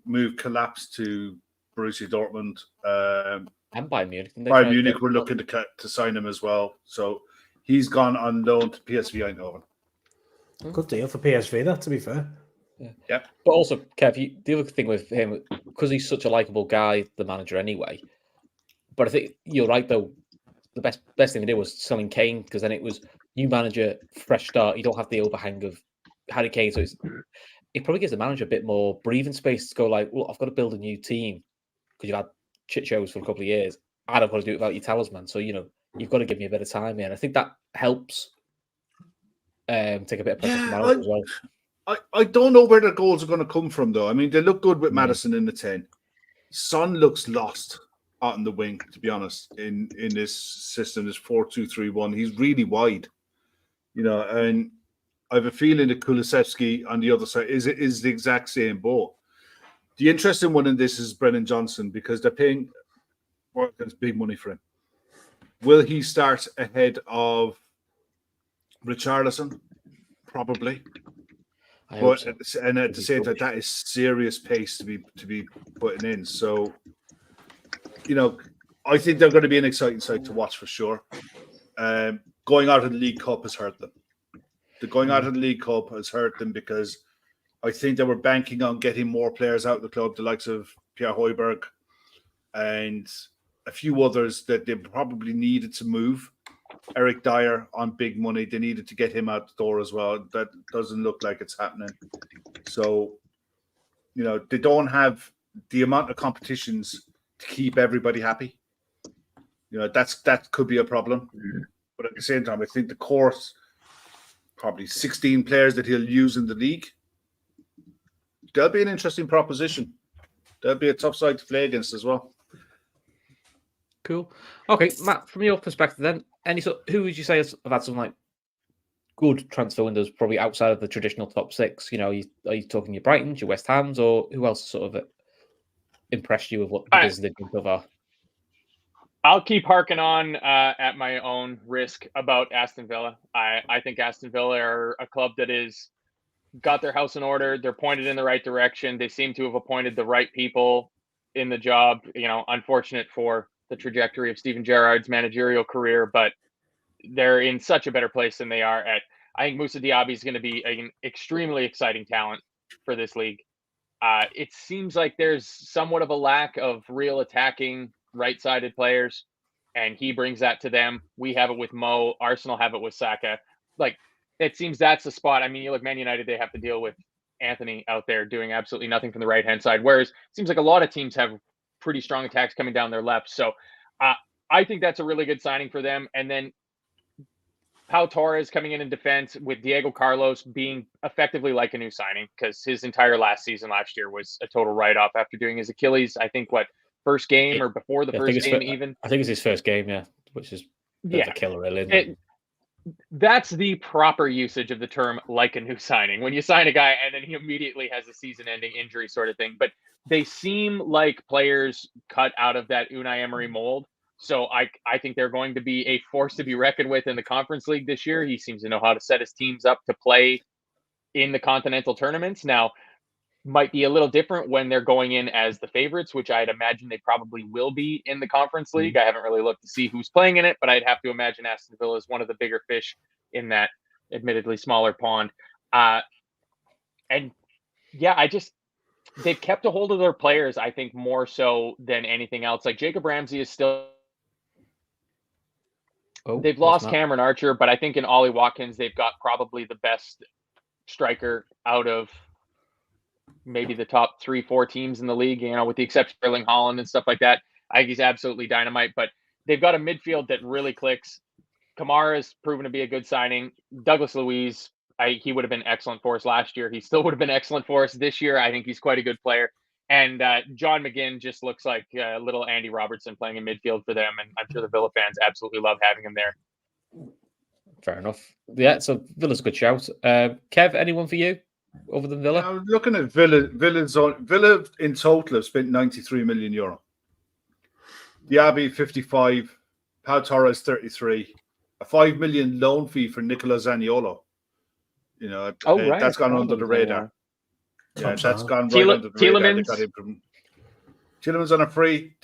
move collapsed to Borussia Dortmund. And Bayern Munich. Bayern Munich were looking to sign him as well. So he's gone on loan to PSV Eindhoven. Good deal for PSV, that, to be fair. Yeah. But also, Kev, the other thing with him, because he's such a likeable guy, the manager anyway. But I think you're right, though. The best thing to do was selling Kane, because then it was new manager, fresh start. You don't have the overhang of Harry Kane. So it probably gives the manager a bit more breathing space to go like, look, I've got to build a new team because you've had shit shows for a couple of years. I don't want to do it without your talisman. So, you've got to give me a bit of time here. And I think that helps take a bit of pressure from Maddison as well. I don't know where the goals are going to come from, though. I mean, they look good with Maddison in the 10. Son looks lost out on the wing, to be honest, in this system, this 4-2-3-1. He's really wide, and I have a feeling that Kulusevski on the other side is the exact same boat. The interesting one in this is Brennan Johnson, because they're paying big money for him. Will he start ahead of Richarlison? Probably. But at the same time, that is serious pace to be putting in. So, I think they're going to be an exciting side to watch for sure. Going out of the League Cup has hurt them. The going out of the League Cup has hurt them because I think they were banking on getting more players out of the club, the likes of Pierre Højbjerg and a few others that they probably needed to move. Eric Dyer on big money. They needed to get him out the door as well. That doesn't look like it's happening. So, they don't have the amount of competitions to keep everybody happy. That could be a problem. But at the same time, I think the course, probably 16 players that he'll use in the league, that'll be an interesting proposition. That'll be a tough side to play against as well. Cool. Okay, Matt, from your perspective then, who would you say have had some good transfer windows, probably outside of the traditional top six? Are you talking your Brightons, your West Hams, or who else sort of impressed you with what the business they've done so far? I'll keep harking on at my own risk about Aston Villa. I think Aston Villa are a club that is got their house in order. They're pointed in the right direction. They seem to have appointed the right people in the job. Unfortunate for the trajectory of Steven Gerrard's managerial career, but they're in such a better place than they are at. I think Moussa Diaby is going to be an extremely exciting talent for this league. It seems like there's somewhat of a lack of real attacking right-sided players, and he brings that to them. We have it with Mo. Arsenal have it with Saka. It seems that's the spot. I mean, you look, Man United, they have to deal with Anthony out there doing absolutely nothing from the right-hand side, whereas it seems like a lot of teams have pretty strong attacks coming down their left. So I think that's a really good signing for them. And then Pau Torres coming in defense with Diego Carlos being effectively like a new signing, because his entire last year was a total write-off after doing his Achilles, I think, first game or before the first game even? I think it's his first game, yeah, which is a killer, really. That's the proper usage of the term like a new signing. When you sign a guy and then he immediately has a season-ending injury sort of thing. But they seem like players cut out of that Unai Emery mold. So I think they're going to be a force to be reckoned with in the Conference League this year. He seems to know how to set his teams up to play in the continental tournaments. Now, might be a little different when they're going in as the favorites, which I'd imagine they probably will be in the Conference League. I haven't really looked to see who's playing in it, but I'd have to imagine Aston Villa is one of the bigger fish in that admittedly smaller pond. They've kept a hold of their players, I think, more so than anything else. Like Jacob Ramsey is still... they've lost Cameron Archer, but I think in Ollie Watkins, they've got probably the best striker out of maybe the top 3-4 teams in the league, with the exception of Erling Haaland and stuff like that. I think he's absolutely dynamite, but they've got a midfield that really clicks. Kamara has proven to be a good signing. Douglas Luiz, he would have been excellent for us last year. He still would have been excellent for us this year. I think he's quite a good player. And John McGinn just looks like little Andy Robertson playing in midfield for them. And I'm sure the Villa fans absolutely love having him there. Fair enough. Yeah, so Villa's a good shout. Kev, anyone for you other than Villa? I'm looking at Villa. Villa in total have spent €93 million. Diaby 55, Pau Torres 33, a $5 million loan fee for Nicola Zaniolo. That's gone under the radar. Yeah, that's gone right under the radar. They got him from Tielemans on a free.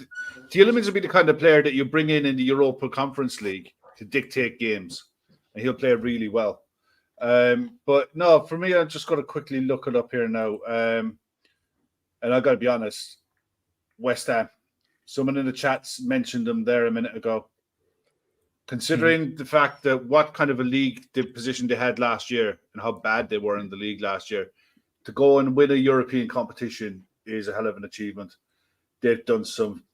Tielemans will be the kind of player that you bring in the Europa Conference League to dictate games, and he'll play really well. But no, for me, I'm just going to quickly look it up here now. And I've got to be honest, West Ham. Someone in the chats mentioned them there a minute ago. Considering the fact that what kind of a league the position they had last year and how bad they were in the league last year, to go and win a European competition is a hell of an achievement. They've done some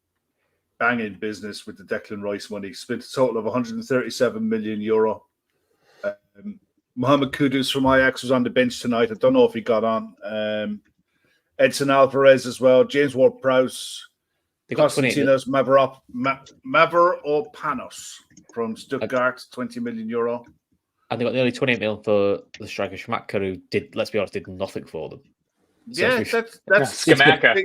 banging business with the Declan Rice money. Spent a total of €137 million. Mohamed Kudus from Ajax was on the bench tonight. I don't know if he got on. Edson Alvarez as well. James Ward-Prowse. Konstantinos Mavropanos from Stuttgart, €20 million. And they got nearly 28 million for the striker Schmaka, who let's be honest, did nothing for them. So yeah, that's Skamaka.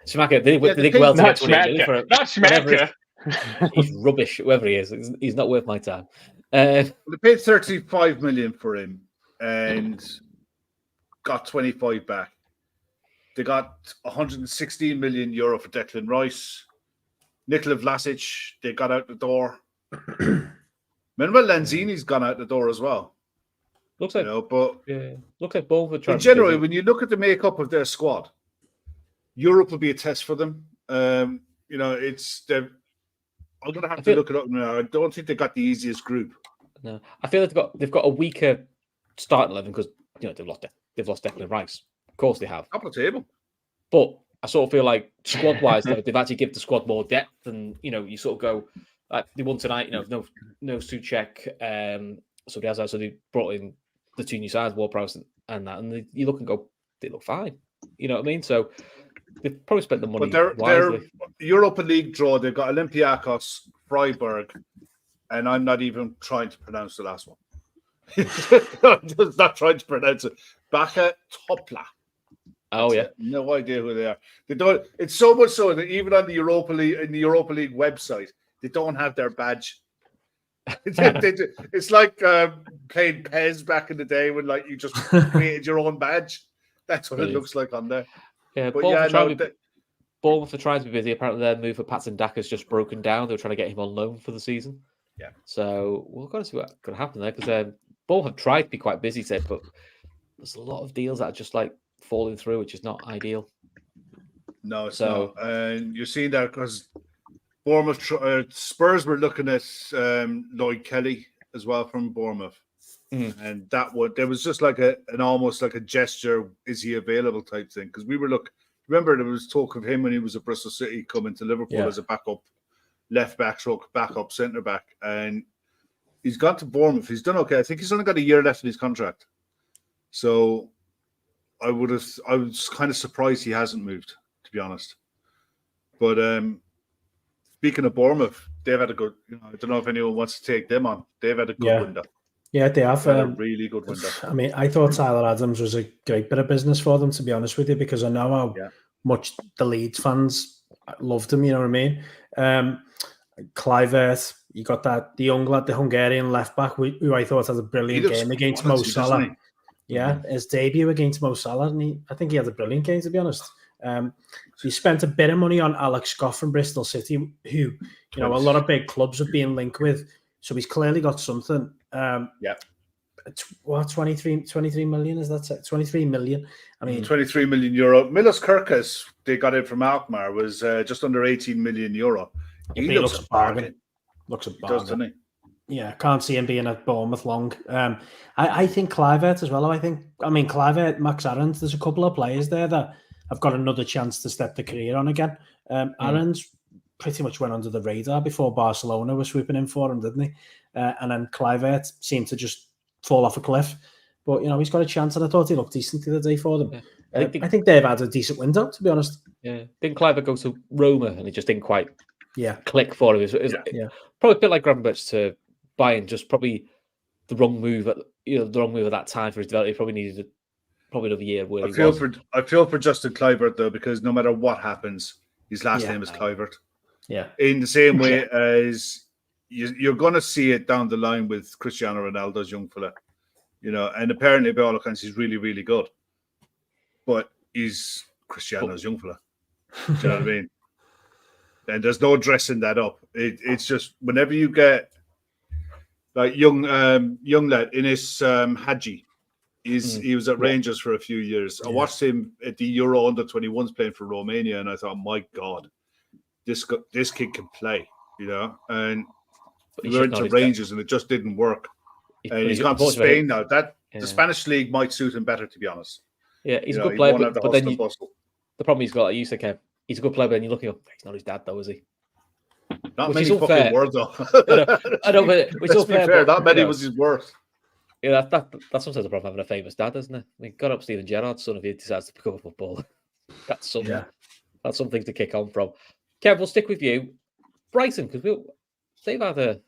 Schmaka, they did well to get 28 million for it. Not Schmaka. He's rubbish, whoever he is. He's not worth my time. They paid 35 million for him and got 25 back. They got €116 million for Declan Rice. Nikola Vlasic, they got out the door. Manuel Lanzini's gone out the door as well. Looks like, but looks like both are trying. In general, when you look at the makeup of their squad, Europe will be a test for them. I'm going to have to look it up now. I don't think they got the easiest group. No, I feel like they've got a weaker starting 11 because they've lost Declan Rice. Of course they have. Top of the table. But I sort of feel like squad-wise, they've actually given the squad more depth, and you sort of go like they won tonight. No Souček, so they brought in the two new sides, Ward-Prowse and that, and you look and go, they look fine. You know what I mean? So they've probably spent the money. But their Europa League draw, they've got Olympiacos, Freiburg, and I'm not even trying to pronounce the last one. I'm just not trying to pronounce it. Baka Topla. Oh yeah, no idea who they are. They don't. It's so much so that even on the Europa League website, they don't have their badge. It's like playing Pez back in the day when you just created your own badge. That's what it looks like on there. Yeah, but Bournemouth are trying to be busy. Apparently, their move for Patson Daka's just broken down. They're trying to get him on loan for the season. Yeah. So we've got to see what's going to happen there because Bournemouth have tried to be quite busy today, but there's a lot of deals that are just falling through, which is not ideal. No, it's not. And you're seeing that because Bournemouth, Spurs were looking at Lloyd Kelly as well from Bournemouth. And there was just an almost like a gesture, is he available type thing? Because we were remember there was talk of him when he was at Bristol City coming to Liverpool as a backup left back, backup centre back, and he's gone to Bournemouth. He's done okay. I think he's only got a year left in his contract. So I was kind of surprised he hasn't moved, to be honest. But speaking of Bournemouth, they've had a good. I don't know if anyone wants to take them on. They've had a good window. Yeah, they have a really good window. I mean, I thought Tyler Adams was a great bit of business for them, to be honest with you, because I know how much the Leeds fans loved him. You know what I mean? Kluivert, you got the young lad, the Hungarian left back, who I thought had a brilliant game against Mo Salah. Yeah, his debut against Mo Salah, and I think he had a brilliant game, to be honest. He spent a bit of money on Alex Scott from Bristol City, who a lot of big clubs have been linked with. So he's clearly got something. What 23 million is that? 23 million. I mean, 23 million euro. Milos Kerkez, they got in from Alkmaar, was just under 18 million euro. He looks a bargain. Looks a bargain. He does, doesn't he? Yeah, can't see him being at Bournemouth long. I think Kluivert as well. Kluivert, Max Aarons, there's a couple of players there that have got another chance to step the career on again. Aarons pretty much went under the radar before Barcelona was swooping in for him, didn't he? And then Kluivert seemed to just fall off a cliff. But, he's got a chance, and I thought he looked decent the other day for them. Yeah. I think they've had a decent window, to be honest. Yeah. Didn't Kluivert go to Roma, and it just didn't quite click for him? It was probably a bit like Gravenberch to Bayern, just probably the wrong move at that time for his development. He probably needed another year. I feel for Justin Kluivert, though, because no matter what happens, his last name is Kluivert. Yeah. In the same way as you're going to see it down the line with Cristiano Ronaldo's young fella, and apparently by all accounts he's really, really good, but he's Cristiano's young fella. Do you know what I mean? And there's no dressing that up. It's just whenever you get like young lad Enes Hadji, he was at Rangers for a few years. I watched him at the Euro under-21s playing for Romania, and I thought, my God, this kid can play, and he went to Rangers and it just didn't work. And he's gone to Spain now. The Spanish league might suit him better, to be honest. Yeah, he's a good player, but then the problem he's got, like you said, Kev, he's a good player, but then you're looking up, he's not his dad, though, is he? Not many fucking words, though. I know, but it's all fair. Not many was his worth. Yeah, that's sometimes the problem having a famous dad, isn't it? I mean, God up Steven Gerrard's son if he decides to become a footballer. That's something to kick on from. Kev, we'll stick with you. Brighton, because they've had a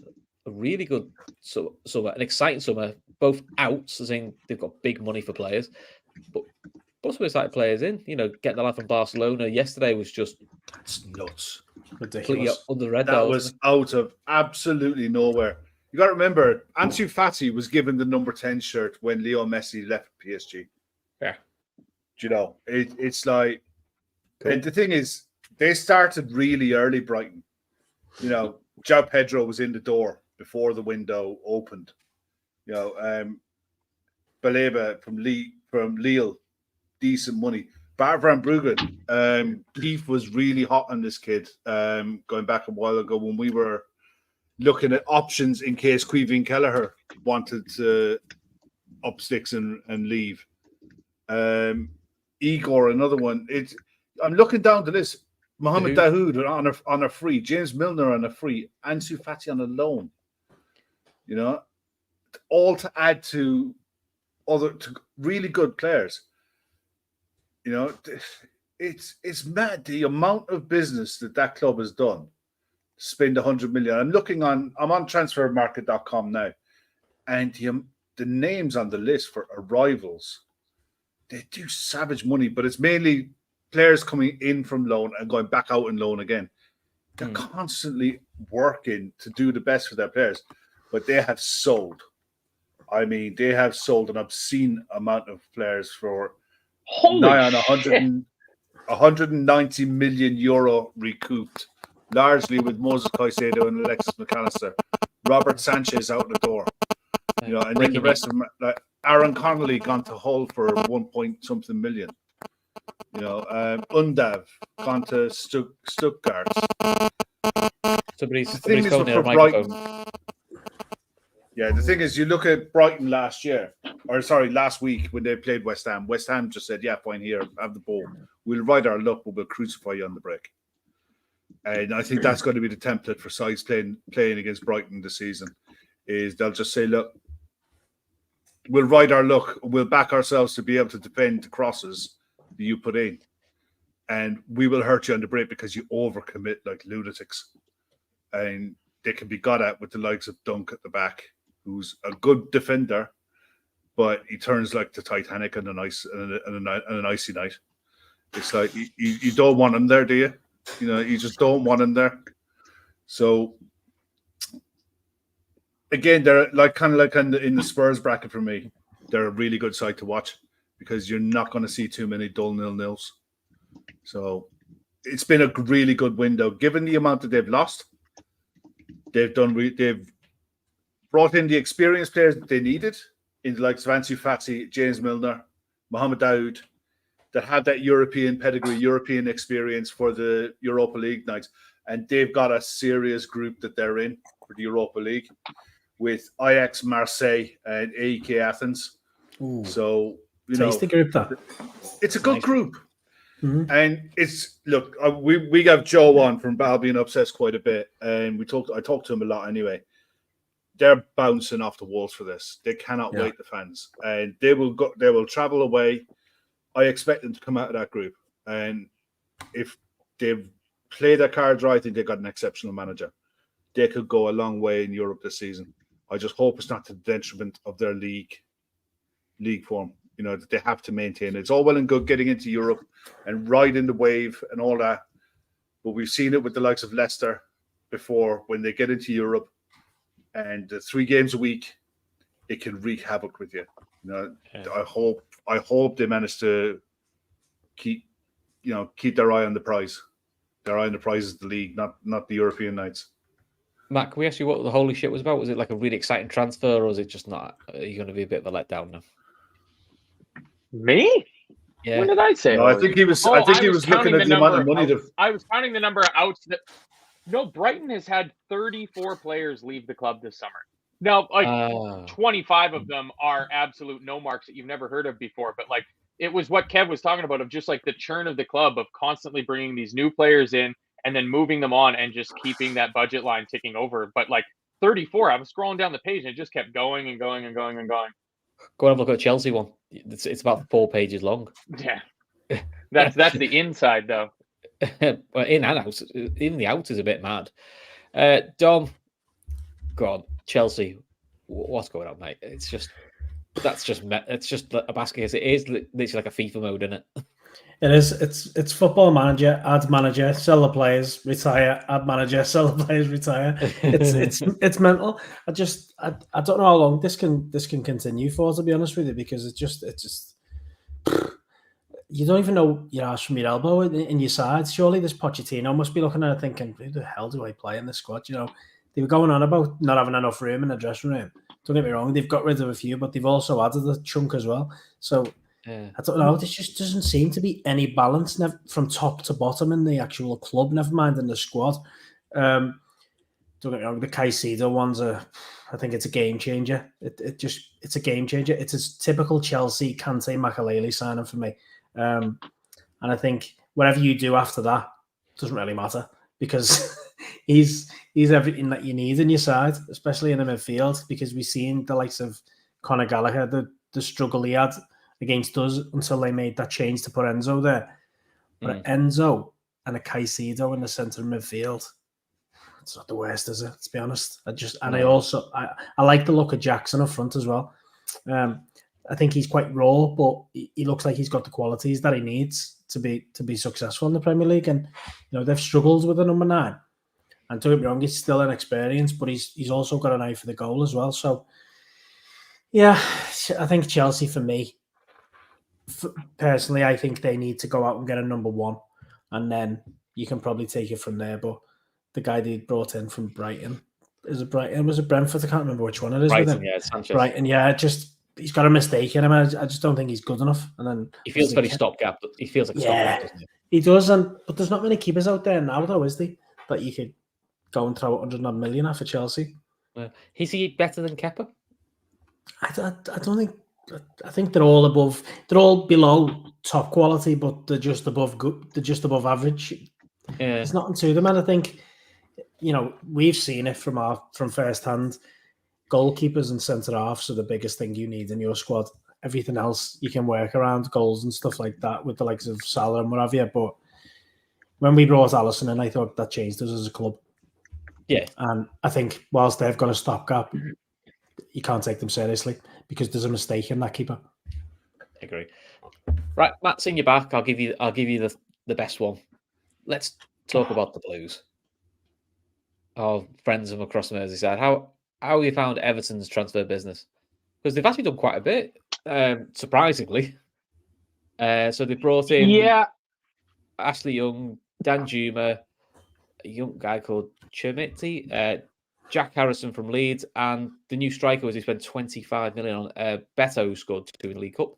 really good summer, an exciting summer, both outs, as in they've got big money for players, but also exciting players in. Getting the lad from Barcelona yesterday was just that's nuts, ridiculous. Under the red. That was out of absolutely nowhere. You got to remember, Ansu Fati was given the number 10 shirt when Leo Messi left PSG. Yeah, it's like, and the thing is, they started really early. Brighton, João Pedro was in the door before the window opened. Baleba from Lille, decent money. Bart van Bruggen, Keith was really hot on this kid going back a while ago when we were looking at options in case Caoimhín Kelleher wanted to up sticks and leave. Igor, another one. I'm looking down the list. Mohamed Dahoud on a free, James Milner on a free, Ansu Fati on a loan. All to add to really good players. It's mad the amount of business that club has done. Spend 100 million. I'm on transfermarket.com now, and the names on the list for arrivals, they do savage money, but it's mainly players coming in from loan and going back out on loan again. They're constantly working to do the best for their players, but they have sold. I mean, they have sold an obscene amount of players for nigh on 190 million euro recouped, largely with Moses Caicedo and Alexis McAllister. Robert Sanchez out the door. And then the rest of them, like Aaron Connolly gone to Hull for 1 point something million. Undav gone to Stuttgart. Somebody's phone there, Brighton. Yeah, the thing is, you look at Brighton last week when they played West Ham. West Ham just said, "Yeah, fine, here, have the ball. We'll ride our luck, but we'll crucify you on the break." And I think that's going to be the template for sides playing against Brighton this season. Is they'll just say, "Look, we'll ride our luck. We'll back ourselves to be able to defend the crosses that you put in, and we will hurt you on the break because you overcommit like lunatics." And they can be got at with the likes of Dunk at the back, who's a good defender, but he turns like the Titanic on an icy night. It's like you don't want him there, do you? You just don't want him there. So again, they're kind of in the Spurs bracket for me. They're a really good side to watch because you're not going to see too many dull 0-0s. So it's been a really good window, given the amount that they've lost. They've brought in the experienced players that they needed, in the likes of Ansu Fati, James Milner, Mohamed Dahoud, that have that European pedigree, European experience for the Europa League nights. And they've got a serious group that they're in for the Europa League with Ajax, Marseille, and AEK Athens. Ooh. So, tasty group, that. It's a good group. Mm-hmm. And we have Joe on from Albion Obsessed quite a bit, and I talked to him a lot anyway. They're bouncing off the walls for this. They cannot wait, the fans, and they will travel away. I expect them to come out of that group, and if they've played their cards right, I think they've got an exceptional manager. They could go a long way in Europe this season. I just hope it's not to the detriment of their league form. That they have to maintain. It's all well and good getting into Europe and riding the wave and all that, but we've seen it with the likes of Leicester before. When they get into Europe and 3 games a week, it can wreak havoc with you. I hope they manage to keep their eye on the prize. Their eye on the prize is the league, not the European nights. Matt, can we ask you what the holy shit was about? Was it like a really exciting transfer, or is it just not? Are you going to be a bit of a letdown now? Me? Yeah. When did I say? No, I think he was. I think he was looking at the amount of money. I was counting the number of outs that. No, Brighton has had 34 players leave the club this summer. Now, 25 of them are absolute no marks that you've never heard of before. But it was what Kev was talking about, of just the churn of the club, of constantly bringing these new players in and then moving them on and just keeping that budget line ticking over. But 34, I was scrolling down the page and it just kept going and going and going and going. Go and have a look at the Chelsea one. It's about 4 pages long. Yeah, that's the inside though. Well, in and out, even the out is a bit mad. Dom, go on, Chelsea. What's going on, mate? It's just a basket case. It is literally like a FIFA mode, isn't it? It is. It's football manager, add manager, sell the players, retire, add manager, sell the players, retire. It's mental. I don't know how long this can continue for, to be honest with you, because it's just you don't even know your ass from your elbow in your sides. Surely this Pochettino must be looking at it thinking, who the hell do I play in this squad? You know, they were going on about not having enough room in the dressing room. Don't get me wrong, they've got rid of a few, but they've also added a chunk as well. So I don't know. There just doesn't seem to be any balance from top to bottom in the actual club. Never mind in the squad. Don't get me wrong. The Caicedo ones I think it's a game changer. It's a game changer. It's a typical Chelsea Kante Makalele signing for me. And I think whatever you do after that doesn't really matter because he's everything that you need in your side, especially in the midfield. Because we've seen the likes of Conor Gallagher, the struggle he had against us until they made that change to put Enzo there. But Enzo and a Caicedo in the centre of midfield, it's not the worst, is it? Let's be honest. I like the look of Jackson up front as well. I think he's quite raw, but he looks like he's got the qualities that he needs to be successful in the Premier League. And they've struggled with the number 9. And don't get me wrong, he's still inexperienced, but he's also got an eye for the goal as well. So yeah, I think Chelsea for me. Personally, I think they need to go out and get a number 1, and then you can probably take it from there. But the guy they brought in from Brighton, was it Brentford? I can't remember which one it is. Brighton, yeah, Sanchez. Brighton, yeah, he's got a mistake in him. I just don't think he's good enough. And then he feels very stopgap. He feels like a stopgap, doesn't he? He does, but there's not many keepers out there now, though, is there? That you could go and throw 100 million at for Chelsea. Is he better than Kepa? I don't think. I think they're all above. They're all below top quality, but they're just above good. They're just above average. Yeah. There's nothing to them, and I think we've seen it from first hand. Goalkeepers and centre halves are the biggest thing you need in your squad. Everything else you can work around, goals and stuff like that with the likes of Salah and what have you. But when we brought Alisson in, I thought that changed us as a club. Yeah, and I think whilst they've got a stopgap, you can't take them seriously because there's a mistake in that keeper. I agree. Right, Matt, seeing you back, I'll give you the best one. Let's talk about the Blues. Our friends from across Merseyside. How have you found Everton's transfer business? Because they've actually done quite a bit, surprisingly. So they brought in Ashley Young, Dan Juma, a young guy called Chermiti, Jack Harrison from Leeds, and the new striker was he spent 25 million on Beto, who scored 2 in the League Cup.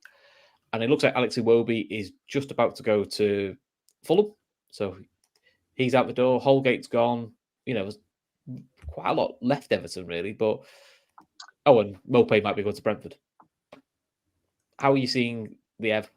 And it looks like Alex Iwobi is just about to go to Fulham. So he's out the door. Holgate's gone. There's quite a lot left Everton, really. But and Mopé might be going to Brentford. How are you seeing the Ev?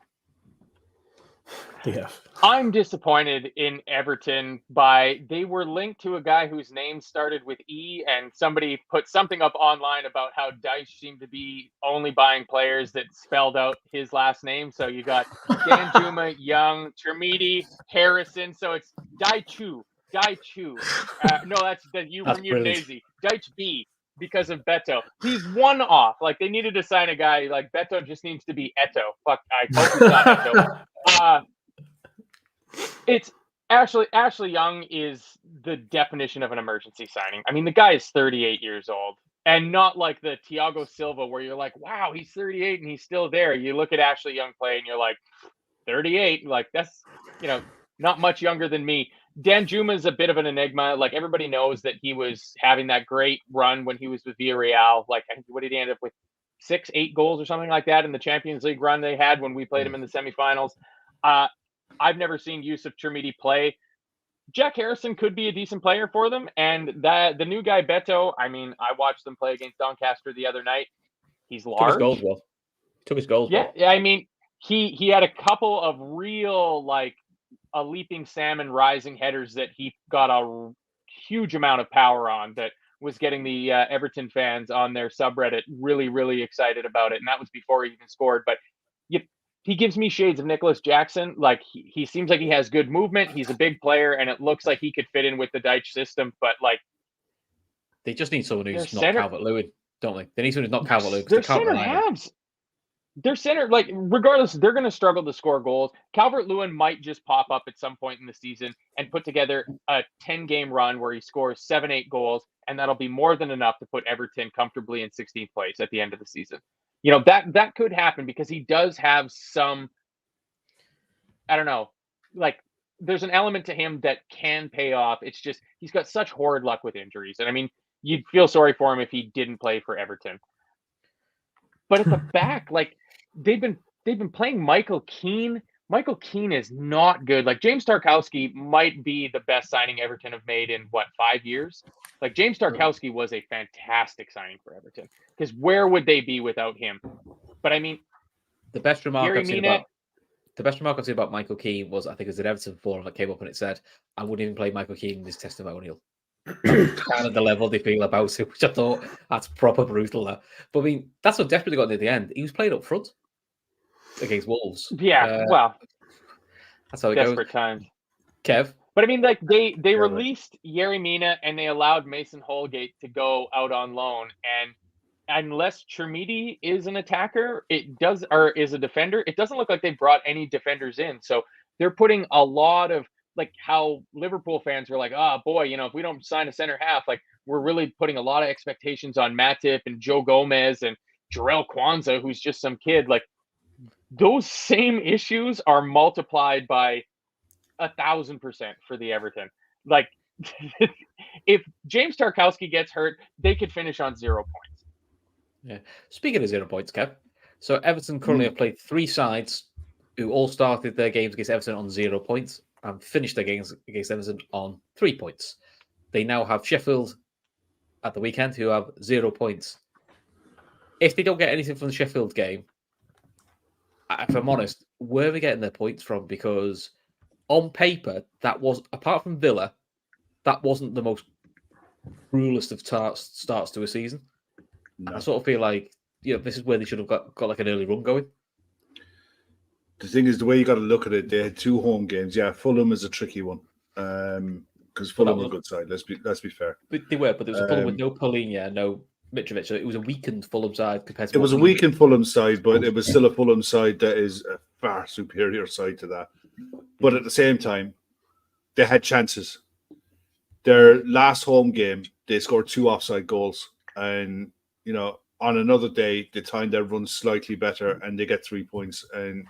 Yeah. I'm disappointed in Everton they were linked to a guy whose name started with E, and somebody put something up online about how Dyche seemed to be only buying players that spelled out his last name. So you got Dan Juma, Young, Chermiti, Harrison. So it's Daichu. No, that's you from Udinese. Dyche B because of Beto. He's one off. Like they needed to sign a guy like Beto just needs to be Eto. Fuck, I hope he's not Eto. It's Ashley Young is the definition of an emergency signing. I mean, the guy is 38 years old and not like the Thiago Silva where you're like, wow, he's 38 and he's still there. You look at Ashley Young play and you're like, 38, like that's, not much younger than me. Dan Juma is a bit of an enigma. Like everybody knows that he was having that great run when he was with Villarreal. Like, I think, what did he end up with? 6-8 goals or something like that in the Champions League run they had when we played him in the semifinals. I've never seen Yusuf Chermiti play. Jack Harrison could be a decent player for them. And the new guy, Beto, I mean, I watched them play against Doncaster the other night. He's large. Took his goals well. Yeah, I mean, he had a couple of real, like, a leaping salmon rising headers that he got a huge amount of power on that was getting the Everton fans on their subreddit really, really excited about it. And that was before he even scored. But he gives me shades of Nicholas Jackson. Like, he seems like he has good movement. He's a big player, and it looks like he could fit in with the Dyche system. But, like, they just need someone who's not Calvert-Lewin, don't they? They need someone who's not Calvert-Lewin. Their center halves. Their center, like, regardless, they're going to struggle to score goals. Calvert-Lewin might just pop up at some point in the season and put together a 10-game run where he scores 7-8 goals, and that'll be more than enough to put Everton comfortably in 16th place at the end of the season. You know, that could happen because he does have some, I don't know, like, there's an element to him that can pay off. It's just he's got such horrid luck with injuries. And I mean, you'd feel sorry for him if he didn't play for Everton. But at the back, like, they've been playing Michael Keane. Michael Keane is not good. Like, James Tarkowski might be the best signing Everton have made in 5 years. Like, James Tarkowski was a fantastic signing for Everton, because where would they be without him? But I mean, the best remark I've seen about Michael Keane was, I think it was an Everton forum that came up and it said, I wouldn't even play Michael Keane in this testimonial. Kind of the level they feel about it, which I thought that's proper brutal. But I mean, that's what definitely got near the end. He was playing up front against Wolves. Yeah, well, that's how it desperate goes. Times. Kev? But I mean, like, they released Yerry Mina and they allowed Mason Holgate to go out on loan. And unless Chermiti is an attacker, or is a defender, it doesn't look like they brought any defenders in. So they're putting a lot of, like, how Liverpool fans were like, oh boy, you know, if we don't sign a center half, like, we're really putting a lot of expectations on Matip and Joe Gomez and Jarrell Kwanzaa, who's just some kid. Like, those same issues are multiplied by 1,000% for the Everton. Like, if James Tarkowski gets hurt, they could finish on 0 points. Yeah. Speaking of 0 points, Kev, so Everton currently have played 3 sides who all started their games against Everton on 0 points and finished their games against Everton on 3 points. They now have Sheffield at the weekend who have 0 points. If they don't get anything from the Sheffield game, if I'm honest, where are they getting their points from? Because on paper, that was, apart from Villa, that wasn't the most cruelest of starts to a season. No. I sort of feel like, you know, this is where they should have got like an early run going. The thing is, the way you got to look at it, they had 2 home games. Yeah, Fulham is a tricky one because Fulham were a good side. Let's be fair. They were, but there was a Fulham with no Polina, no Mitrovic. So it was a weakened Fulham side compared to. It was a weakened Fulham side, but it was still a Fulham side that is a far superior side to that. But at the same time, they had chances. Their last home game, they scored 2 offside goals, and you know, on another day, they timed their run slightly better, and they get 3 points. And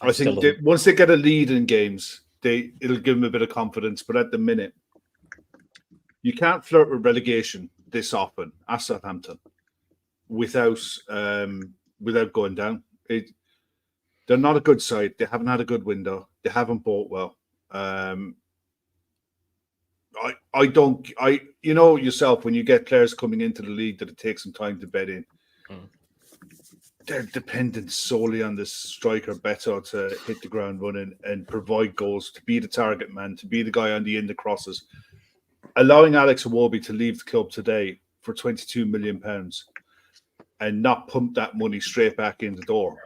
I think once they get a lead in games, it'll give them a bit of confidence. But at the minute, you can't flirt with relegation this often at Southampton without going down. They're not a good side. They haven't had a good window. They haven't bought well. You know yourself, when you get players coming into the league that it takes some time to bed in, they're dependent solely on this striker Beto to hit the ground running and provide goals, to be the target man, to be the guy on the end of crosses. Allowing Alex Iwobi to leave the club today for £22 million and not pump that money straight back in the door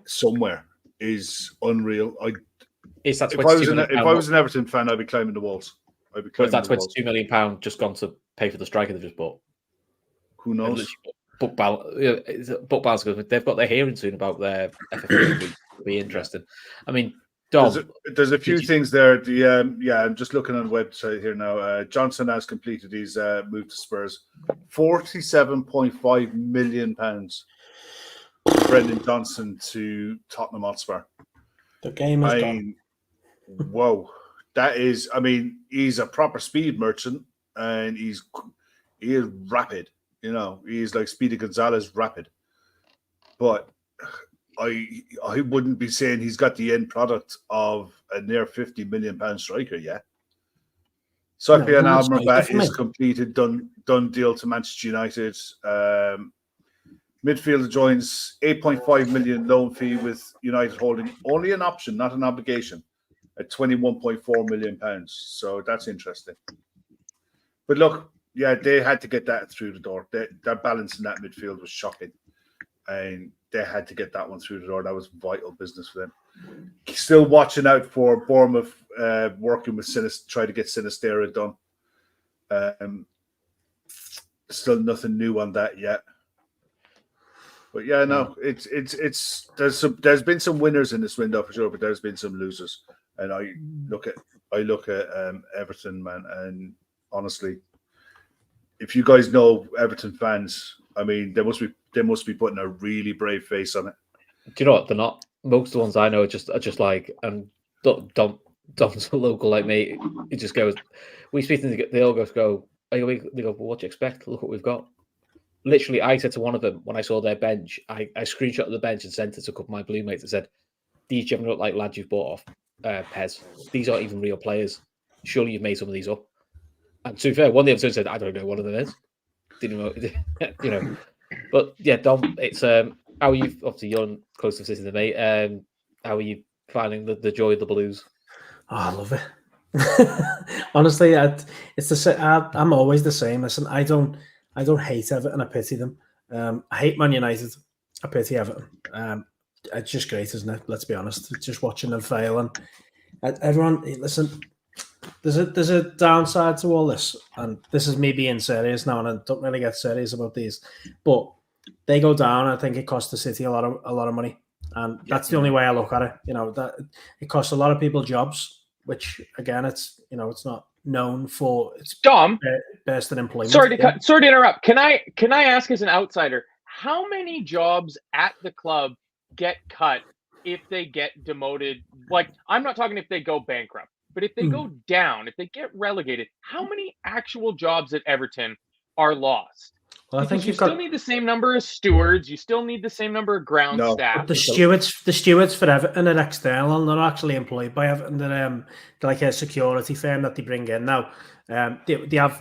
somewhere is unreal. If I was an Everton fan, I'd be climbing the walls. But that £22 million just gone to pay for the striker they've just bought? Who knows? Book balance, they've got their hearing soon about their FFP. It'll be interesting. I mean, Dom, there's a few things there. I'm just looking on the website here now. Johnson has completed his move to Spurs. £47.5 million. Brendan Johnson to Tottenham Hotspur. The game is done. Whoa. That is, I mean, he's a proper speed merchant, and he is rapid. You know, he's like Speedy Gonzalez rapid. But I wouldn't be saying he's got the end product of a near £50 million striker yet. Sofian Amrabat is completed, done deal to Manchester United. Midfielder joins £8.5 million loan fee with United holding only an option, not an obligation, at £21.4 million. So that's interesting. But look, yeah, they had to get that through the door. Their balance in that midfield was shocking, and they had to get that one through the door. That was vital business for them. Still watching out for Bournemouth, working with try to get Sinistera done. Still nothing new on that yet. But yeah, no, there's been some winners in this window for sure, but there's been some losers. And I look at Everton, man, and honestly, if you guys know Everton fans, I mean, they must be putting a really brave face on it. Do you know what? They're not. Most of the ones I know are just like, and Dom's a local like me. He just goes, we speak to them, they all go, they go, well, what do you expect? Look what we've got. Literally, I said to one of them when I saw their bench, I screenshot the bench and sent it to a couple of my blue mates and said, these generally look like lads you've bought off Pez. These aren't even real players. Surely you've made some of these up. And to be fair, one of the episodes said, I don't know one of them is. Didn't know, you know. But yeah, Dom, it's how are you? Obviously, you're close to City than me. How are you finding the joy of the Blues? Oh, I love it. Honestly, it's the same. I'm always the same. Listen, I don't hate Everton. I pity them. I hate Man United. I pity Everton. It's just great, isn't it? Let's be honest. Just watching them fail, and everyone listen. There's a downside to all this, and this is me being serious now, and I don't really get serious about these, but they go down. I think it costs the city a lot of money, and that's the only way I look at it. You know, that it costs a lot of people jobs, which again, it's not known for its Dom best in employment. Sorry to interrupt. Can I ask as an outsider, how many jobs at the club get cut if they get demoted? Like, I'm not talking if they go bankrupt. But if they go down, if they get relegated, how many actual jobs at Everton are lost? Well, I think you still need the same number of stewards. You still need the same number of ground staff. The stewards for Everton are external. They're actually employed by Everton. They're like a security firm that they bring in now. They have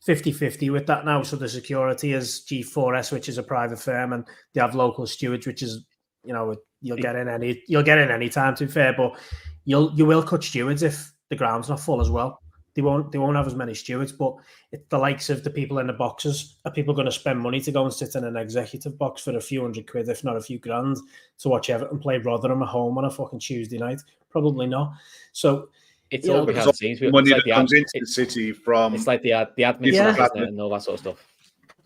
50-50 with that now. So the security is G4S, which is a private firm, and they have local stewards, which is you'll get in any time. To be fair, but you will cut stewards if the ground's not full as well. They won't have as many stewards, but it's the likes of the people in the boxes. Are people going to spend money to go and sit in an executive box for a few £100, if not a few grand, to watch Everton play Rotherham at home on a fucking Tuesday night? Probably not. So it's all behind the scenes. Money that comes into the city from it's like the admin and all that sort of stuff.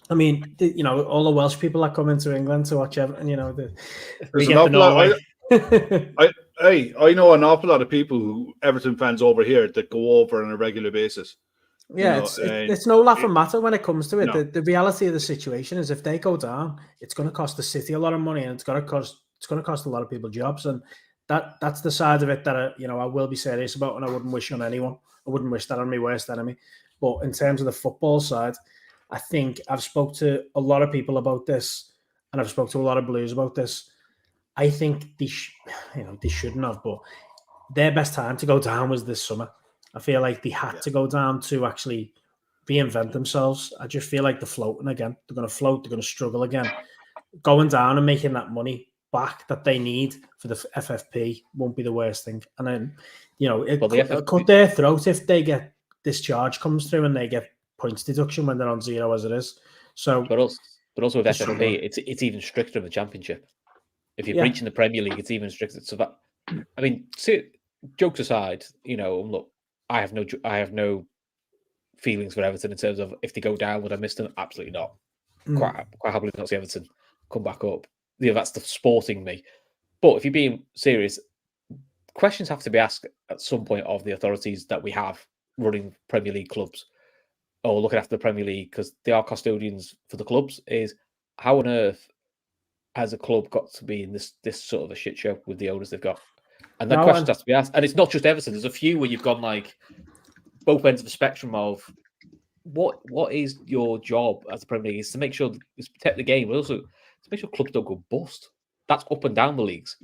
I mean, all the Welsh people that come into England to watch Everton, there's an awful lot. I know an awful lot of people who Everton fans over here that go over on a regular basis. Yeah, it's no laughing matter when it comes to it. No. The reality of the situation is if they go down, it's going to cost the city a lot of money, and it's going to cost a lot of people jobs, and that's the side of it that I will be serious about, and I wouldn't wish on anyone. I wouldn't wish that on my worst enemy. But in terms of the football side, I think I've spoke to a lot of people about this, and I've spoke to a lot of Blues about this. I think they shouldn't have, but their best time to go down was this summer. I feel like they had to go down to actually reinvent themselves. I just feel like they're floating again. They're going to float. They're going to struggle again. Going down and making that money back that they need for the FFP won't be the worst thing. And then, it'll cut their throat if they get this charge comes through and they get points deduction when they're on zero as it is. So, but also with FFP, it's even stricter in the Championship. If you're breaching the Premier League, it's even stricter. So that, I mean, jokes aside, look, I have no feelings for Everton in terms of if they go down, would I miss them? Absolutely not. Quite happily not see Everton come back up. That's the sporting me. But if you're being serious, questions have to be asked at some point of the authorities that we have running Premier League clubs or looking after the Premier League, because they are custodians for the clubs, is how on earth has a club got to be in this sort of a shit show with the owners they've got? And that question has to be asked. And it's not just Everton. There's a few where you've gone like both ends of the spectrum of what is your job as a Premier League is to make sure it's protect the game, but also to make sure clubs don't go bust. That's up and down the leagues.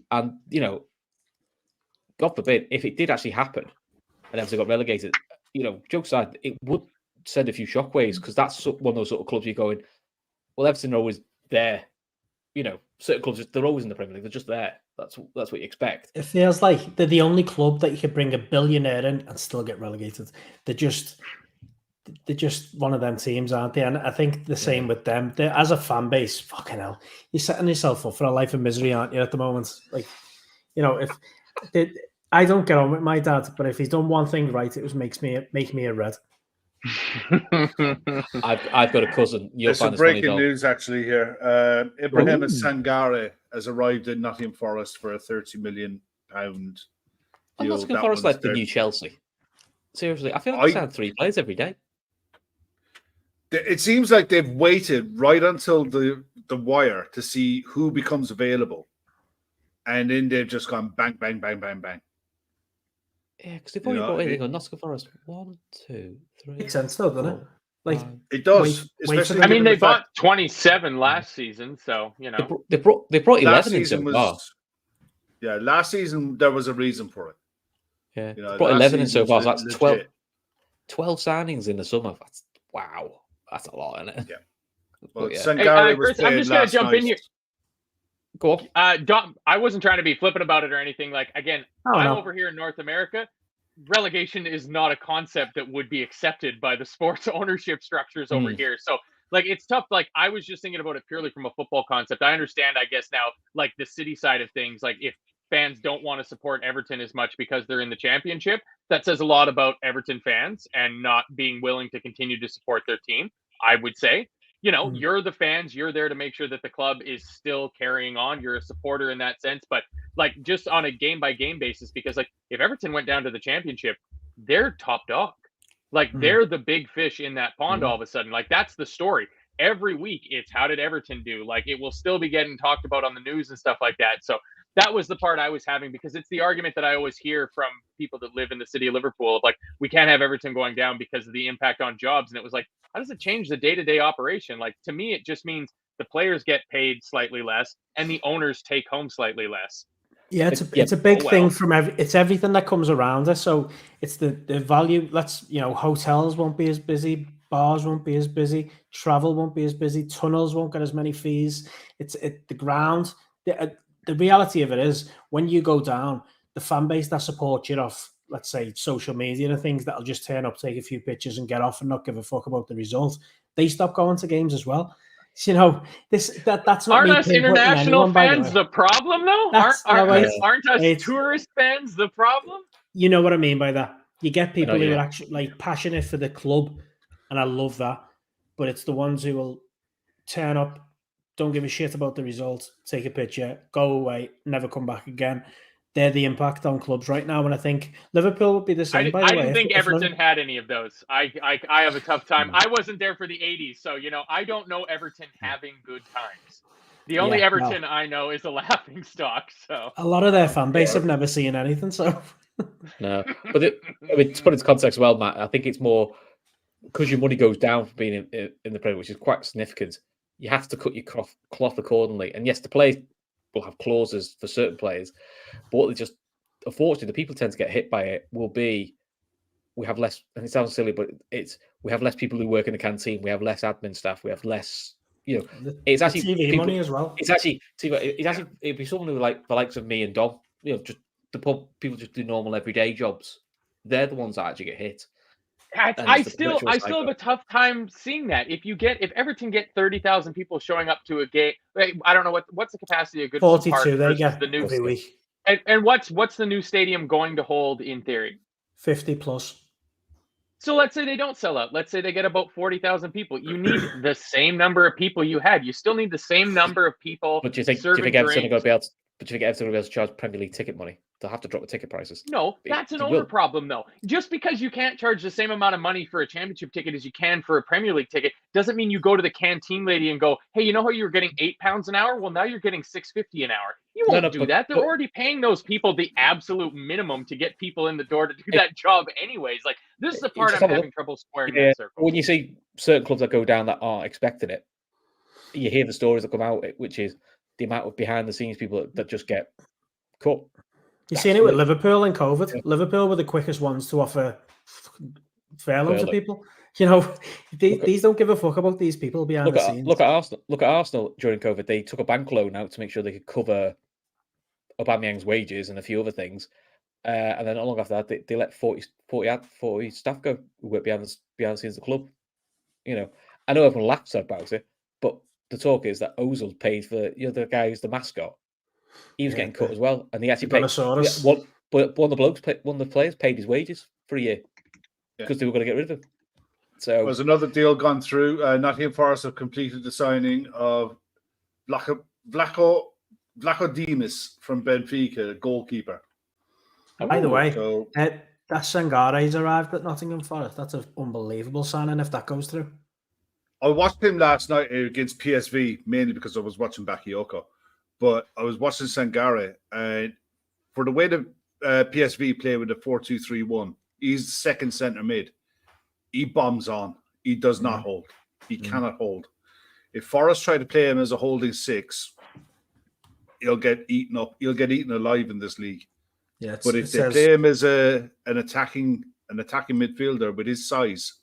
And, God forbid, if it did actually happen and Everton got relegated, jokes aside, it would send a few shockwaves, because that's one of those sort of clubs you're going, well, Everton are always there. Certain clubs, they're always in the Premier League. They're just there. That's what you expect. It feels like they're the only club that you could bring a billionaire in and still get relegated. They're just they're just one of them teams, aren't they? And I think the same with them. They're, as a fan base, fucking hell, you're setting yourself up for a life of misery, aren't you, at the moment? Like, you know, if I don't get on with my dad, but if he's done one thing right, it was make me a red. I've got a cousin. There's some breaking news actually here. Ibrahima Sangare has arrived in Nottingham Forest for a £30 million deal. Nottingham Forest like the new Chelsea. Seriously, I feel like they sign 3 players every day. It seems like they've waited right until the wire to see who becomes available, and then they've just gone bang, bang, bang, bang, bang. Yeah, because they've already brought in on Nottingham Forest 1, 2, 3. Makes sense, though, doesn't it? Like it does. I mean, they bought 27 last season, so you know they brought 11 in so far. Yeah, last season there was a reason for it. Yeah, they brought 11 in so far. So that's 12 signings in the summer. That's a lot, isn't it? Yeah. Well, Chris, I'm just going to jump in here. Go on. Dom, I wasn't trying to be flippant about it or anything. Like, again, I'm over here in North America. Relegation is not a concept that would be accepted by the sports ownership structures over here. So, like, it's tough. Like, I was just thinking about it purely from a football concept. I understand, I guess, now, like, the city side of things. Like, if fans don't want to support Everton as much because they're in the championship, that says a lot about Everton fans and not being willing to continue to support their team, I would say. You know, you're the fans, you're there to make sure that the club is still carrying on. You're a supporter in that sense, but like just on a game by game basis, because like if Everton went down to the championship, they're top dog. Like they're the big fish in that pond all of a sudden. Like that's the story. Every week it's how did Everton do? Like it will still be getting talked about on the news and stuff like that. So that was the part I was having, because it's the argument that I always hear from people that live in the city of Liverpool of like, we can't have Everton going down because of the impact on jobs. And it was like, how does it change the day-to-day operation? Like, to me, it just means the players get paid slightly less and the owners take home slightly less. Yeah, it's a big thing from it's everything that comes around us. So it's the value. Hotels won't be as busy, bars won't be as busy, travel won't be as busy, tunnels won't get as many fees. The ground. The reality of it is, when you go down, the fan base that supports you off, let's say, social media and things that'll just turn up, take a few pictures and get off and not give a fuck about the result, they stop going to games as well. So, you know, that's not. Aren't us international fans the problem, though? Aren't us tourist fans the problem? You know what I mean by that. You get people who are actually like passionate for the club, and I love that. But it's the ones who will turn up, don't give a shit about the results, take a picture, go away, never come back again. They're the impact on clubs right now, and I think Liverpool would be the same. I didn't think Everton had any of those. I have a tough time. I wasn't there for the 80s, so you know I don't know Everton having good times. The only Everton I know is a laughing stock. So a lot of their fan base have never seen anything. So no, but to put it into context, well, Matt, I think it's more because your money goes down for being in the Premier, which is quite significant. You have to cut your cloth accordingly. And yes, the players will have clauses for certain players, but what they just, unfortunately, the people tend to get hit by it will be, we have less, and it sounds silly, but we have less people who work in the canteen, we have less admin staff, we have less, it's actually TV money as well. It'd be someone who like the likes of me and Dom, just the people just do normal everyday jobs. They're the ones that actually get hit. I still have a tough time seeing that. If Everton get 30,000 people showing up to a game, I don't know what's the capacity of Goodison 42. Park They get the new every week. And what's the new stadium going to hold in theory? 50 plus. So let's say they don't sell out. Let's say they get about 40,000 people. You need the same number of people you had. You still need the same number of people. But do you think Everton are going to be able to charge Premier League ticket money? They'll have to drop the ticket prices. No, that's an owner problem, though. Just because you can't charge the same amount of money for a championship ticket as you can for a Premier League ticket doesn't mean you go to the canteen lady and go, hey, you know how you were getting £8 an hour? Well, now you're getting $6.50 an hour. You won't do that. They're already paying those people the absolute minimum to get people in the door to do that job anyways. Like, this is the part I'm having trouble squaring that circle. When you see certain clubs that go down that aren't expecting it, you hear the stories that come out, which is the amount of behind-the-scenes people that just get cut. You've seen it with Liverpool and COVID. Yeah. Liverpool were the quickest ones to offer furloughs to people. You know, these don't give a fuck about these people behind the scenes. Look at Arsenal during COVID. They took a bank loan out to make sure they could cover Aubameyang's wages and a few other things. And then not long after that, they let 40 staff go who work behind the scenes of the club. You know, I know everyone laughs about it, but the talk is that Ozil paid for the guy who's the mascot. He was getting cut as well, and he actually paid. But one of the players paid his wages for a year because they were going to get rid of him. So there's another deal gone through. Nottingham Forest have completed the signing of Vlaco Dimas from Benfica, goalkeeper. By the way, that Sangare's arrived at Nottingham Forest. That's an unbelievable signing if that goes through. I watched him last night against PSV, mainly because I was watching Bakayoko. But I was watching Sangare, and for the way the PSV play with the 4-2-3-1, he's the second centre mid. He bombs on. He does not hold. He cannot hold. If Forrest try to play him as a holding six, he'll get eaten up. He'll get eaten alive in this league. Yeah, but if they play him as an attacking midfielder with his size,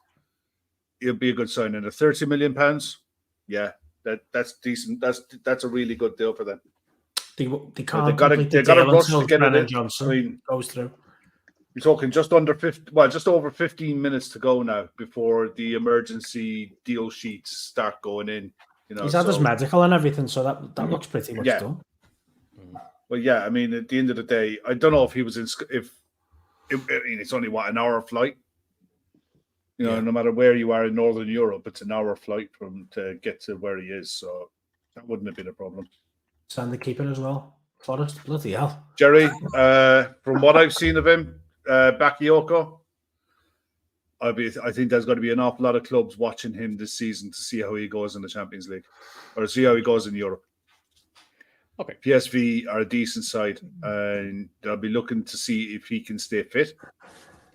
it'll be a good sign. And £30 million, yeah, that's decent. That's a really good deal for them. They can't. They got to rush to get it in. Johnson, I mean, goes through. You're talking just over 15 minutes to go now before the emergency deal sheets start going in. You know, he's had his medical and everything, so that looks pretty much done. Well, yeah, I mean, at the end of the day, I don't know if he was it's only an hour flight. You know, no matter where you are in Northern Europe, it's an hour flight to get to where he is. So that wouldn't have been a problem. Send the keeper as well. Forrest, bloody hell. Jerry, from what I've seen of him, Bakayoko, I think there's going to be an awful lot of clubs watching him this season to see how he goes in the Champions League or see how he goes in Europe. Okay. PSV are a decent side, and they'll be looking to see if he can stay fit,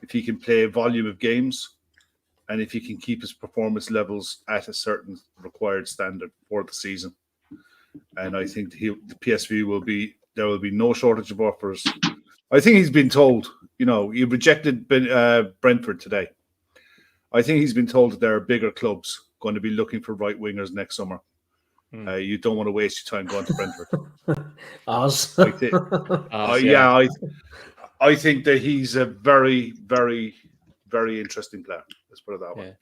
if he can play a volume of games, and if he can keep his performance levels at a certain required standard for the season. And I think the PSV there will be no shortage of offers. I think he's been told, he rejected Brentford today. I think he's been told that there are bigger clubs going to be looking for right wingers next summer. You don't want to waste your time going to Brentford. Oz. I think that he's a very, very, very interesting player. Let's put it that way.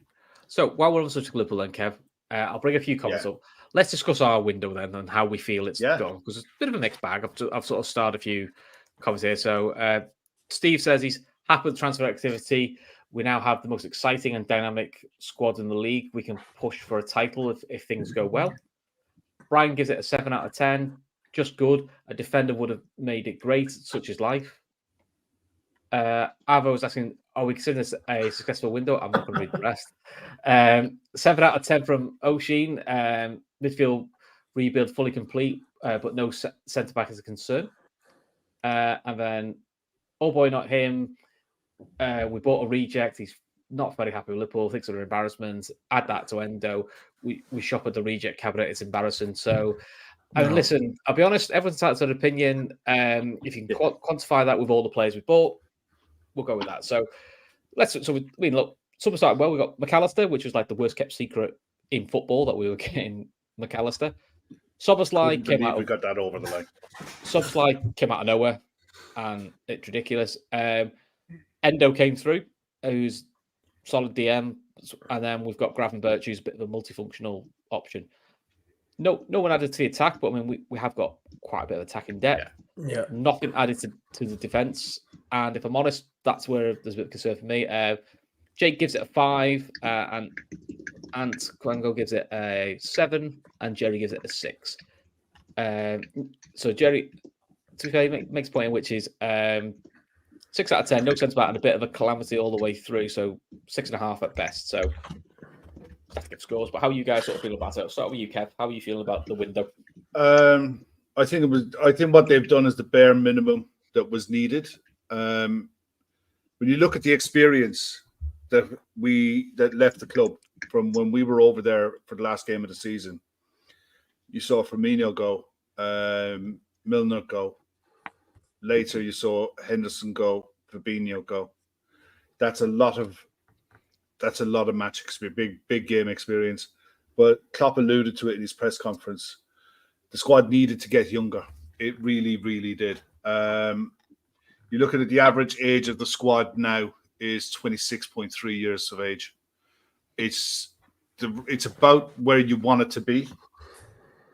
So while we're on such a Liverpool then, Kev, I'll bring a few comments up. Let's discuss our window then and how we feel it's gone, because it's a bit of a mixed bag. I've sort of started a few comments here. So Steve says he's happy with transfer activity. We now have the most exciting and dynamic squad in the league. We can push for a title if things go well. Brian gives it a 7 out of 10. Just good. A defender would have made it great. Such is life. Avo was asking, are we considering this a successful window? I'm not going to read the rest. 7 out of 10 from Oshin. Midfield rebuild fully complete, but no centre-back is a concern. And then, oh boy, not him. We bought a reject. He's not very happy with Liverpool. Thinks it's an embarrassment. Add that to Endo. We shop at the reject cabinet. It's embarrassing. So, listen, I'll be honest. Everyone's entitled to an opinion. If you can quantify that with all the players we bought, we'll go with that. So look. Some started well. We got McAllister, which was like the worst kept secret in football that we were getting McAllister. Soboslai came out. We got that over the line. Soboslai came out of nowhere, and it's ridiculous. Endo came through, who's solid DM, and then we've got Gravenberch, who's a bit of a multifunctional option. No one added to the attack, but I mean we have got quite a bit of attacking depth. Yeah. Nothing added to the defense, and if I'm honest, that's where there's a bit of concern for me. Jake gives it a 5, and Kwango gives it a 7, and Jerry gives it a 6. So Jerry, to be fair, makes a point in which is 6 out of 10, no sense about, and a bit of a calamity all the way through. So 6.5 at best. So that's good scores. But how are you guys sort of feeling about it? I'll start with you, Kev. How are you feeling about the window? I think what they've done is the bare minimum that was needed. When you look at the experience that left the club from when we were over there for the last game of the season, you saw Firmino go, Milner go. Later, you saw Henderson go, Fabinho go. That's a lot of match experience, big game experience. But Klopp alluded to it in his press conference. The squad needed to get younger. It really, really did. You look at it, the average age of the squad now is 26.3 years of age. It's about where you want it to be,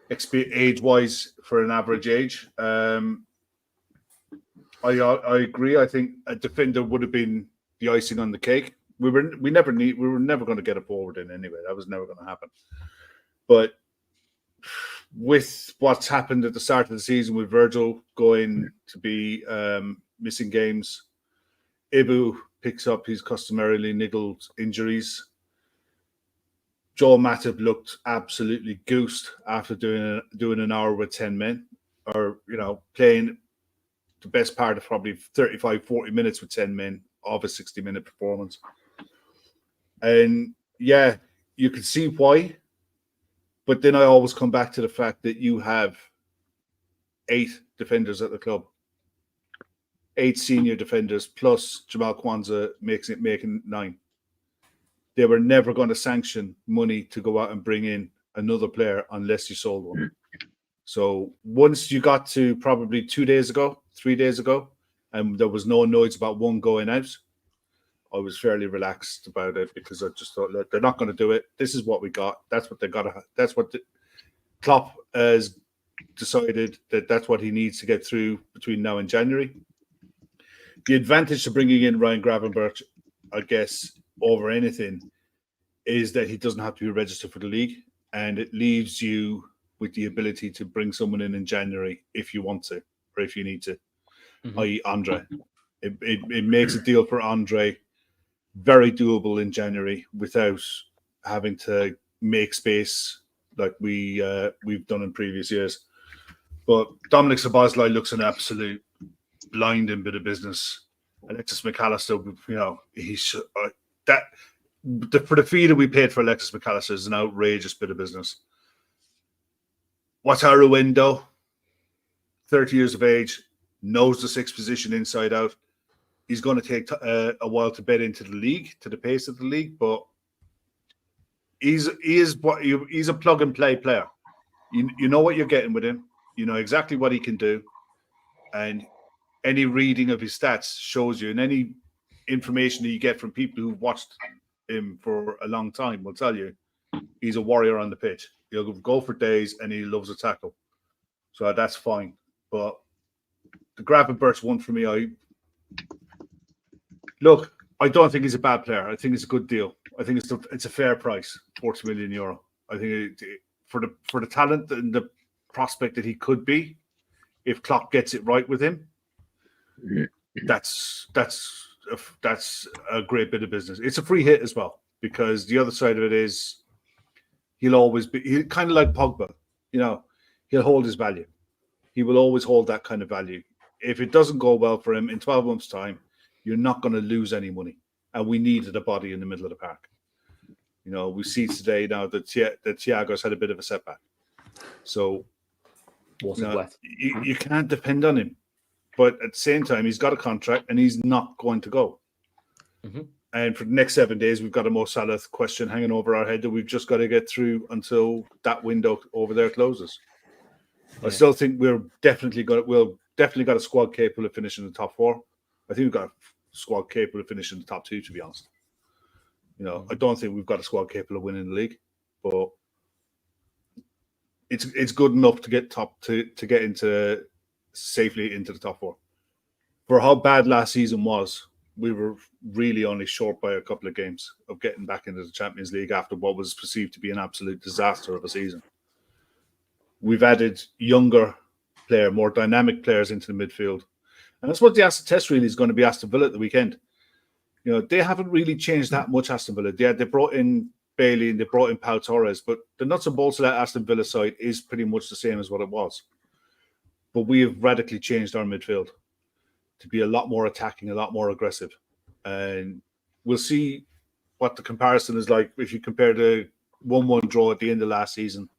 age-wise, for an average age. I agree. I think a defender would have been the icing on the cake. We were never going to get a forward in anyway. That was never going to happen. But with what's happened at the start of the season, with Virgil going to be missing games, Ibu picks up his customarily niggled injuries. Joel Matip looked absolutely goosed after doing an hour with 10 men, or playing the best part of probably 35, 40 minutes with 10 men of a 60-minute performance. And yeah, you can see why. But then I always come back to the fact that you have 8 defenders at the club, 8 senior defenders, plus Jamal Kwanzaa making 9. They were never going to sanction money to go out and bring in another player unless you sold one. So once you got to probably 3 days ago, and there was no noise about one going out, I was fairly relaxed about it, because I just thought, look, they're not going to do it. This is what we got. That's what they got. That's what Klopp has decided, that's what he needs to get through between now and January. The advantage to bringing in Ryan Gravenberch, I guess, over anything, is that he doesn't have to be registered for the league, and it leaves you with the ability to bring someone in January if you want to, or if you need to, i.e. Andre. It makes a deal for Andre very doable in January without having to make space like we've done in previous years. But Dominic Szoboszlai looks an absolute blinding bit of business. Alexis McAllister, he's for the fee that we paid for Alexis McAllister is an outrageous bit of business. Wataru Endo, 30 years of age, knows the 6th position inside out. He's going to take a while to bed into the league, to the pace of the league, but he's a plug and play player. You know what you're getting with him. You know exactly what he can do, and any reading of his stats shows you, and any information that you get from people who've watched him for a long time will tell you he's a warrior on the pitch. He'll go for days, and he loves a tackle. So that's fine. But the Gravenberch one for me, I don't think he's a bad player. I think it's a good deal. I think it's a fair price, 40 million euro. I think for the talent and the prospect that he could be, if Klopp gets it right with him, that's a great bit of business. It's a free hit as well, because the other side of it is he'll kind of like Pogba. He'll hold his value. He will always hold that kind of value. If it doesn't go well for him in 12 months' time, you're not going to lose any money. And we needed a body in the middle of the park. We see today now that Thiago's had a bit of a setback. So you can't depend on him. But at the same time, he's got a contract and he's not going to go. Mm-hmm. And for the next 7 days, we've got a Mo Salah question hanging over our head that we've just got to get through until that window over there closes. Yeah. I still think we'll definitely got a squad capable of finishing the top 4. I think we've got a squad capable of finishing the top 2, to be honest. I don't think we've got a squad capable of winning the league, but it's good enough to get into safely into the top 4. For how bad last season was, we were really only short by a couple of games of getting back into the Champions League after what was perceived to be an absolute disaster of a season. We've added younger more dynamic players into the midfield. And that's what the acid test really is going to be Aston Villa at the weekend. They haven't really changed that much, Aston Villa. They brought in Bailey and they brought in Pau Torres, but the nuts and bolts of that Aston Villa side is pretty much the same as what it was. But we have radically changed our midfield to be a lot more attacking, a lot more aggressive. And we'll see what the comparison is like if you compare the 1-1 draw at the end of last season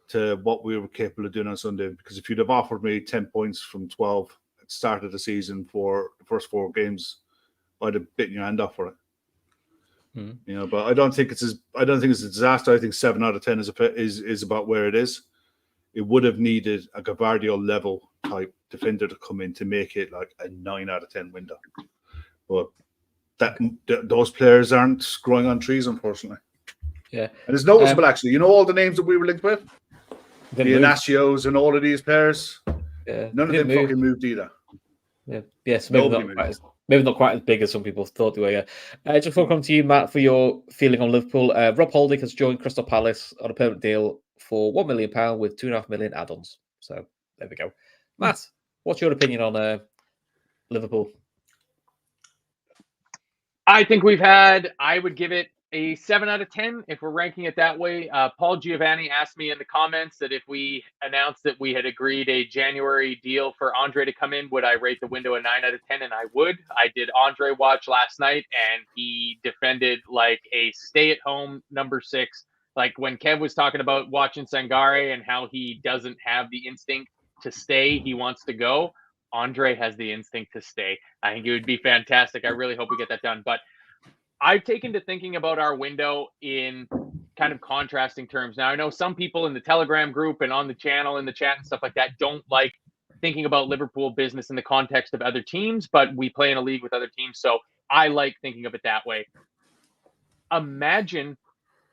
to what we were capable of doing on Sunday. Because if you'd have offered me 10 points from 12 at the start of the season for the first 4 games, I'd have bitten your hand off for it. Mm-hmm. But I don't think it's a disaster. I think 7 out of 10 is about where it is. it would have needed a Gavardio level type defender to come in to make it like a 9 out of 10 window. But those players aren't growing on trees, unfortunately. Yeah. And it's noticeable, actually. You know all the names that we were linked with? The Inacios and all of these players? Yeah. None of them fucking moved either. Yeah. Yes, maybe not quite as big as some people thought they were. Yeah. Just before I come to you, Matt, for your feeling on Liverpool, Rob Holding has joined Crystal Palace on a permanent deal for £1 million with £2.5 million add-ons. So there we go. Matt, what's your opinion on Liverpool? I think I would give it a 7 out of 10 if we're ranking it that way. Paul Giovanni asked me in the comments that if we announced that we had agreed a January deal for Andre to come in, would I rate the window a 9 out of 10? And I would. I did Andre watch last night, and he defended like a stay-at-home number 6. Like when Kev was talking about watching Sangare and how he doesn't have the instinct to stay, he wants to go. Andre has the instinct to stay. I think it would be fantastic. I really hope we get that done. But I've taken to thinking about our window in kind of contrasting terms. Now, I know some people in the Telegram group and on the channel, in the chat and stuff like that, don't like thinking about Liverpool business in the context of other teams, but we play in a league with other teams. So I like thinking of it that way. Imagine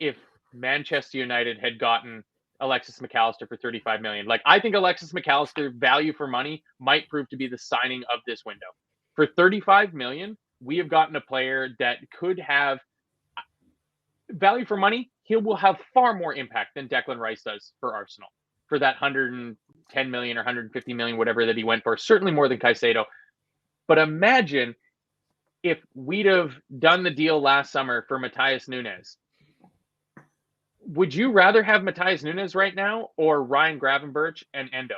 if Manchester United had gotten Alexis McAllister for 35 million. Like, I think Alexis McAllister value for money might prove to be the signing of this window. For 35 million, we have gotten a player that could have value for money. He will have far more impact than Declan Rice does for Arsenal for that 110 million or 150 million, whatever that he went for, certainly more than Caicedo. But imagine if we'd have done the deal last summer for Matheus Nunes. Would you rather have Matheus Nunes right now or Ryan Gravenberch and Endo?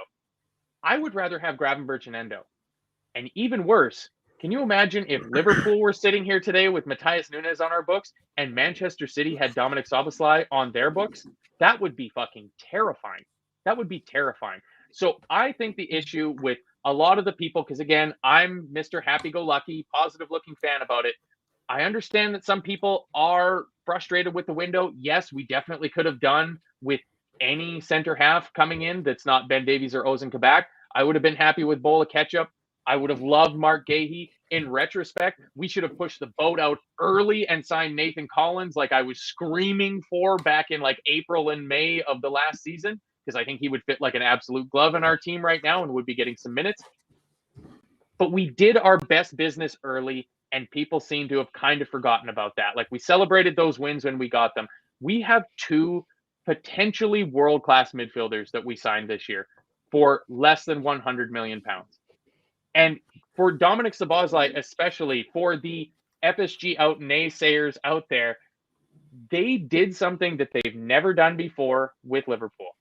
I would rather have Gravenberch and Endo. And even worse, can you imagine if Liverpool were sitting here today with Matheus Nunes on our books and Manchester City had Dominic Szoboszlai on their books? That would be fucking terrifying. That would be terrifying. So I think the issue with a lot of the people, because again, I'm Mr. Happy-go-lucky, positive-looking fan about it. I understand that some people are frustrated with the window. Yes, we definitely could have done with any center half coming in that's not Ben Davies or Ozan Kabak. I would have been happy with Bola Ketchup. I would have loved Mark Gahey. In retrospect, we should have pushed the boat out early and signed Nathan Collins like I was screaming for back in like April and May of the last season, because I think he would fit like an absolute glove in our team right now and would be getting some minutes. But we did our best business early, and people seem to have kind of forgotten about that. Like, we celebrated those wins when we got them. We have 2 potentially world-class midfielders that we signed this year for less than 100 million pounds. And for Dominic Szoboszlai, especially, for the FSG out naysayers out there, they did something that they've never done before with Liverpool.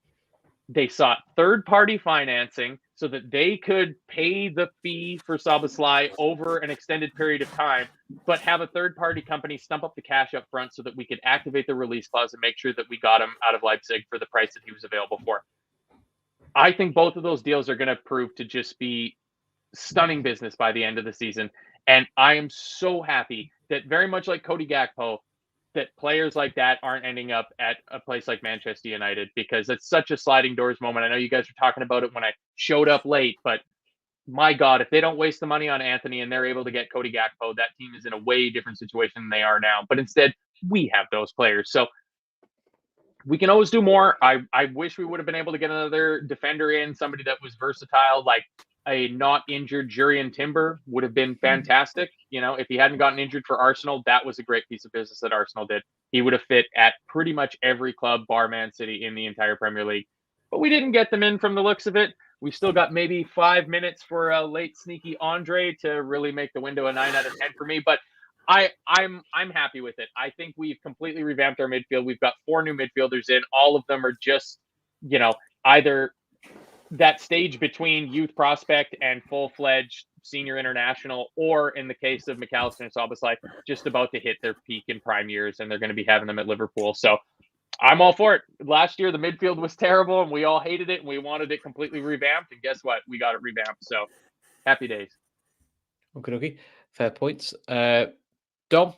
They sought third-party financing so that they could pay the fee for Szoboszlai over an extended period of time, but have a third-party company stump up the cash up front so that we could activate the release clause and make sure that we got him out of Leipzig for the price that he was available for. I think both of those deals are going to prove to just be stunning business by the end of the season. And I am so happy that, very much like Cody Gakpo, that players like that aren't ending up at a place like Manchester United, because it's such a sliding doors moment. I know you guys were talking about it when I showed up late, but my God, if they don't waste the money on Anthony and they're able to get Cody Gakpo, that team is in a way different situation than they are now. But instead, we have those players. So we can always do more. I wish we would have been able to get another defender in, somebody that was versatile, like a not injured Jurriën Timber would have been fantastic. You know, if he hadn't gotten injured for Arsenal, that was a great piece of business that Arsenal did. He would have fit at pretty much every club, bar Man City, in the entire Premier League. But we didn't get them in from the looks of it. We've still got maybe 5 minutes for a late sneaky Andre to really make the window a 9 out of 10 for me. But I'm happy with it. I think we've completely revamped our midfield. We've got 4 new midfielders in. All of them are just, you know, either that stage between youth prospect and full-fledged senior international, or in the case of McAllister and Szoboszlai, just about to hit their peak in prime years, and they're going to be having them at Liverpool. So I'm all for it. Last year, the midfield was terrible, and we all hated it, and we wanted it completely revamped. And guess what? We got it revamped. So happy days. Okay. Fair points. Dom,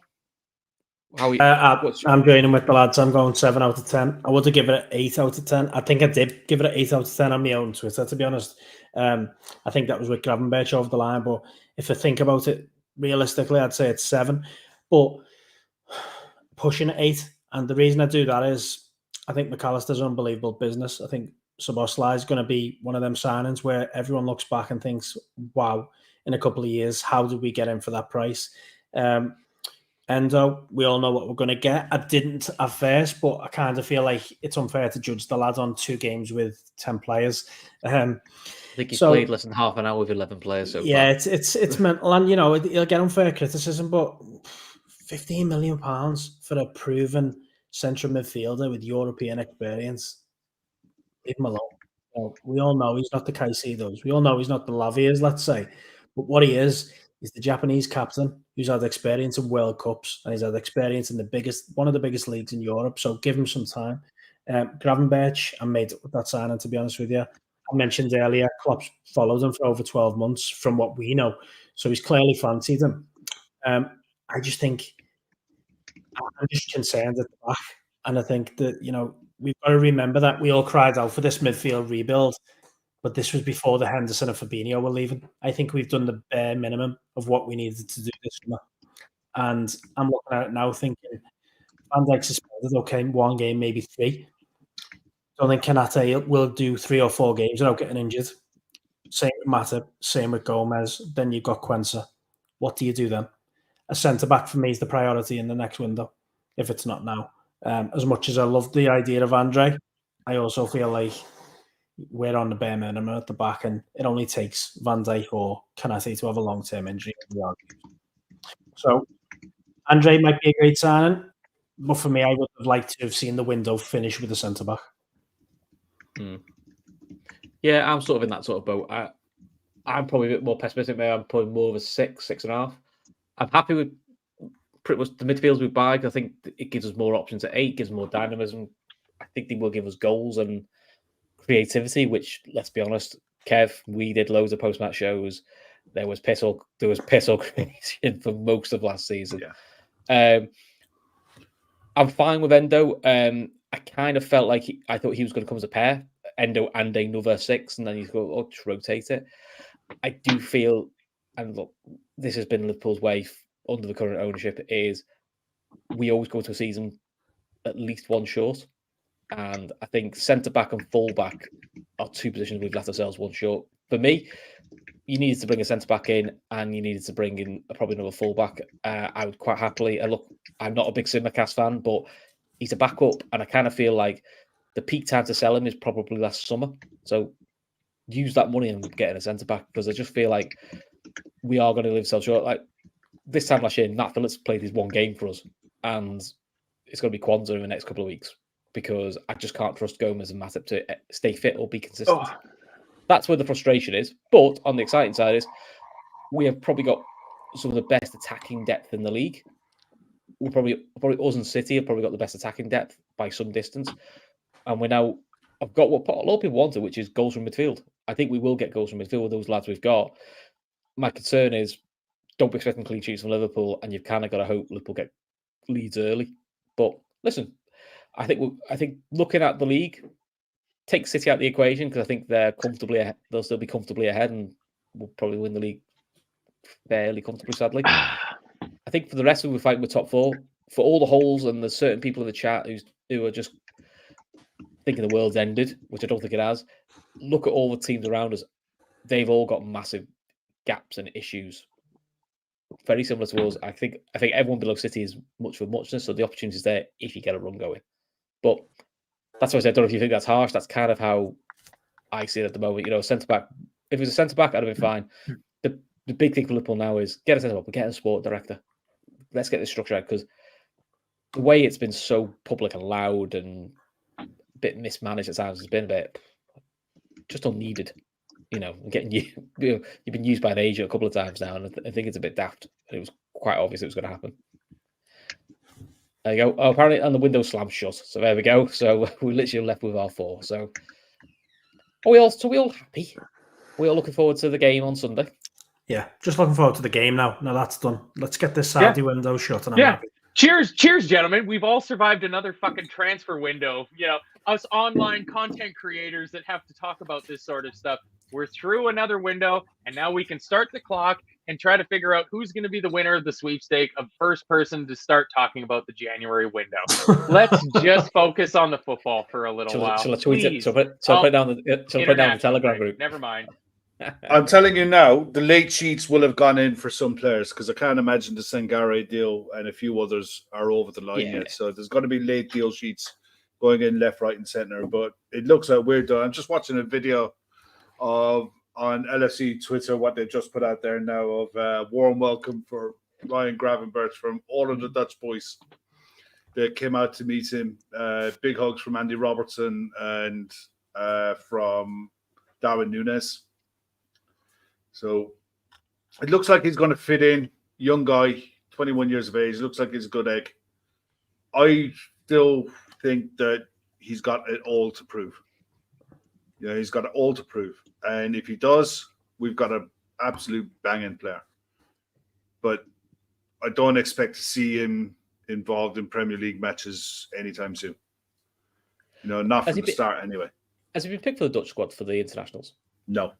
I'm joining with the lads. I'm going 7 out of 10. I would have given it 8 out of 10. I think I did give it an 8 out of 10 on my own Twitter, to be honest. I think that was with Gravenberch over the line. But if I think about it realistically, I'd say it's 7. But pushing 8. And the reason I do that is I think McAllister's an unbelievable business. I think Szoboszlai is going to be one of them signings where everyone looks back and thinks, wow, in a couple of years, how did we get him for that price? Endo, we all know what we're going to get. I didn't at first, but I kind of feel like it's unfair to judge the lad on 2 games with 10 players. I think he's played less than half an hour with 11 players so far. It's mental, and he'll get unfair criticism, but £15 million for a proven central midfielder with European experience, leave him alone. Well, we all know he's not the Caicedos. We all know he's not the Lavias, let's say. But what he is the Japanese captain who's had experience in World Cups and he's had experience in one of the biggest leagues in Europe. So give him some time. Gravenberch, I made it with that signing, to be honest with you. I mentioned earlier, Klopp followed him for over 12 months from what we know. So he's clearly fancied him. I just think I'm just concerned at the back. And I think that, we've got to remember that we all cried out for this midfield rebuild, but this was before the Henderson and Fabinho were leaving. I think we've done the bare minimum of what we needed to do this summer. And I'm looking at it now thinking, Van Dijk suspended, okay, 1 game, maybe 3. I don't think Kanate will do 3 or 4 games without getting injured. Same with Matip, same with Gomez. Then you've got Quensa. What do you do then? A centre-back for me is the priority in the next window, if it's not now. As much as I love the idea of Andre, I also feel like we're on the bare minimum at the back, and it only takes Van Dijk or Kanate to have a long-term injury. So Andre might be a great signing, but for me, I would have liked to have seen the window finish with a centre-back. Yeah, I'm sort of in that sort of boat. I'm probably a bit more pessimistic. Maybe I'm probably more of a 6.5. I'm happy with pretty much the midfields we buy. I think it gives us more options at 8, gives more dynamism. I think they will give us goals and creativity, which, let's be honest, Kev, we did loads of post-match shows. There was piss or creation for most of last season. Yeah. I'm fine with Endo. I kind of felt like I thought he was going to come as a pair, Endo and another 6, and then he's going to rotate it. I do feel, and look, this has been Liverpool's way under the current ownership, is we always go to a season at least 1 short. And I think centre-back and full-back are 2 positions we've left ourselves 1 short. For me, you needed to bring a centre-back in and you needed to bring in probably another full-back. I would quite happily... look, I'm not a big Simicast fan, but he's a backup, and I kind of feel like the peak time to sell him is probably last summer. So use that money and get in a centre-back, because I just feel like we are going to leave ourselves short. Like this time last year, Nat Phillips played his 1 game for us, and it's going to be Kwanzaa in the next couple of weeks, because I just can't trust Gomez and Matip to stay fit or be consistent. That's where the frustration is. But on the exciting side is we have probably got some of the best attacking depth in the league. We're probably us and City have probably got the best attacking depth by some distance. And I've got what a lot of people wanted, which is goals from midfield. I think we will get goals from midfield with those lads we've got. My concern is don't be expecting clean sheets from Liverpool, and you've kind of got to hope Liverpool get leads early. But listen, I think looking at the league, take City out of the equation, because I think they're comfortably ahead. They'll still be comfortably ahead, and we'll probably win the league fairly comfortably, sadly. I think for the rest of it, we're fighting with top 4. For all the holes, and there's certain people in the chat who are just thinking the world's ended, which I don't think it has. Look at all the teams around us. They've all got massive gaps and issues. Very similar to us. I think everyone below City is much for muchness, so the opportunity is there if you get a run going. But that's why I said, I don't know if you think that's harsh. That's kind of how I see it at the moment. Centre-back, if it was a centre-back, I'd have been fine. The big thing for Liverpool now is get a centre-back, but get a sport director. Let's get this structure out, because the way it's been so public and loud and a bit mismanaged at times has been a bit just unneeded. Getting you've been used by an agent a couple of times now, and I think it's a bit daft. It was quite obvious it was going to happen. There you go. Oh, apparently, and the window slammed shut. So there we go. So we literally left with our 4. So are we all happy? We all looking forward to the game on Sunday. Yeah, just looking forward to the game now. Now that's done. Let's get this Saturday window shut. And I'm happy. Cheers, gentlemen. We've all survived another fucking transfer window. You know, us online content creators that have to talk about this sort of stuff. We're through another window, and now we can start the clock and try to figure out who's going to be the winner of the sweepstake of first person to start talking about the January window. Let's just focus on the football for a little while. Shall I tweet it? Shall I put down the Telegram group? Never mind. I'm telling you now, the late sheets will have gone in for some players because I can't imagine the Sangare deal and a few others are over the line yet. So there's going to be late deal sheets going in left, right, and center. But it looks like we're done. I'm just watching a video on LFC Twitter, what they just put out there now of warm welcome for Ryan Gravenberch from all of the Dutch boys that came out to meet him. Big hugs from Andy Robertson and from Darwin Núñez. So it looks like he's going to fit in. Young guy, 21 years of age. Looks like he's a good egg. I still think that he's got it all to prove. Yeah, he's got it all to prove. And if he does, we've got an absolute banging player. But I don't expect to see him involved in Premier League matches anytime soon. You know, not from the start anyway. Has he been picked for the Dutch squad for the internationals? No.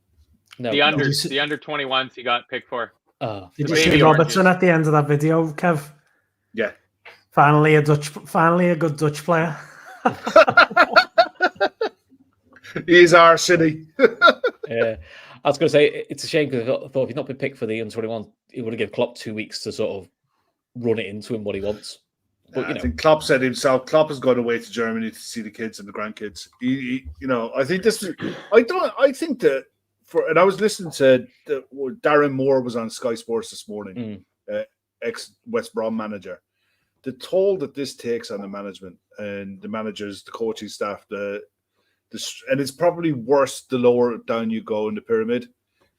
The under 21s he got picked for. Did you see Robertson at the end of that video, Kev? Yeah. Finally a good Dutch player. He's our city. Yeah. I was going to say, it's a shame because I thought if he'd not been picked for the under-21, he would have given Klopp 2 weeks to sort of run it into him what he wants. But, I think Klopp said himself, Klopp has gone away to Germany to see the kids and the grandkids. I think this is, I think that, and I was listening to Darren Moore was on Sky Sports this morning, ex-West Brom manager. The toll that this takes on the management and the managers, the coaching staff, and it's probably worse the lower down you go in the pyramid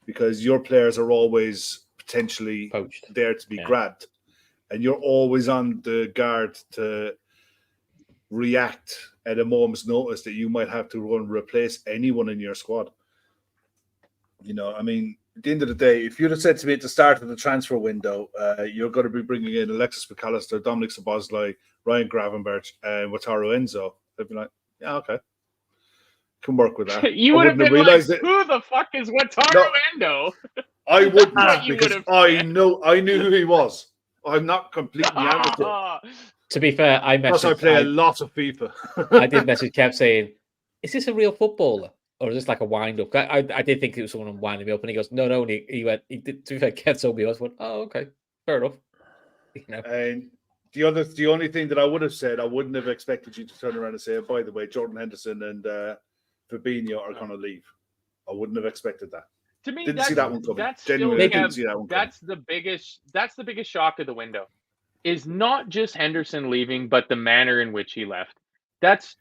because your players are always potentially poached, there to be grabbed. And you're always on the guard to react at a moment's notice that you might have to go and replace anyone in your squad. You know, I mean, at the end of the day, if you'd have said to me at the start of the transfer window, you're going to be bringing in Alexis McAllister, Dominic Szoboszlai, Ryan Gravenberch, and Wataru Enzo, I'd be like, yeah, okay. Can work with that. You would have been like, who the fuck is Wataru Endo? I wouldn't have because I knew who he was. I'm not completely out of it. To be fair, I play a lot of FIFA. I did message Kev saying, is this a real footballer? Or is this like a wind-up? I did think it was someone winding me up, and he goes, no. And he went, he did, to be fair, Kev told me, I went, oh, okay, fair enough. You know? And the only thing that I would have said, I wouldn't have expected you to turn around and say, by the way, Jordan Henderson and Fabinho are going to leave. I wouldn't have expected that. To me, didn't see that one coming. That's the biggest shock of the window. Is not just Henderson leaving, but the manner in which he left. That's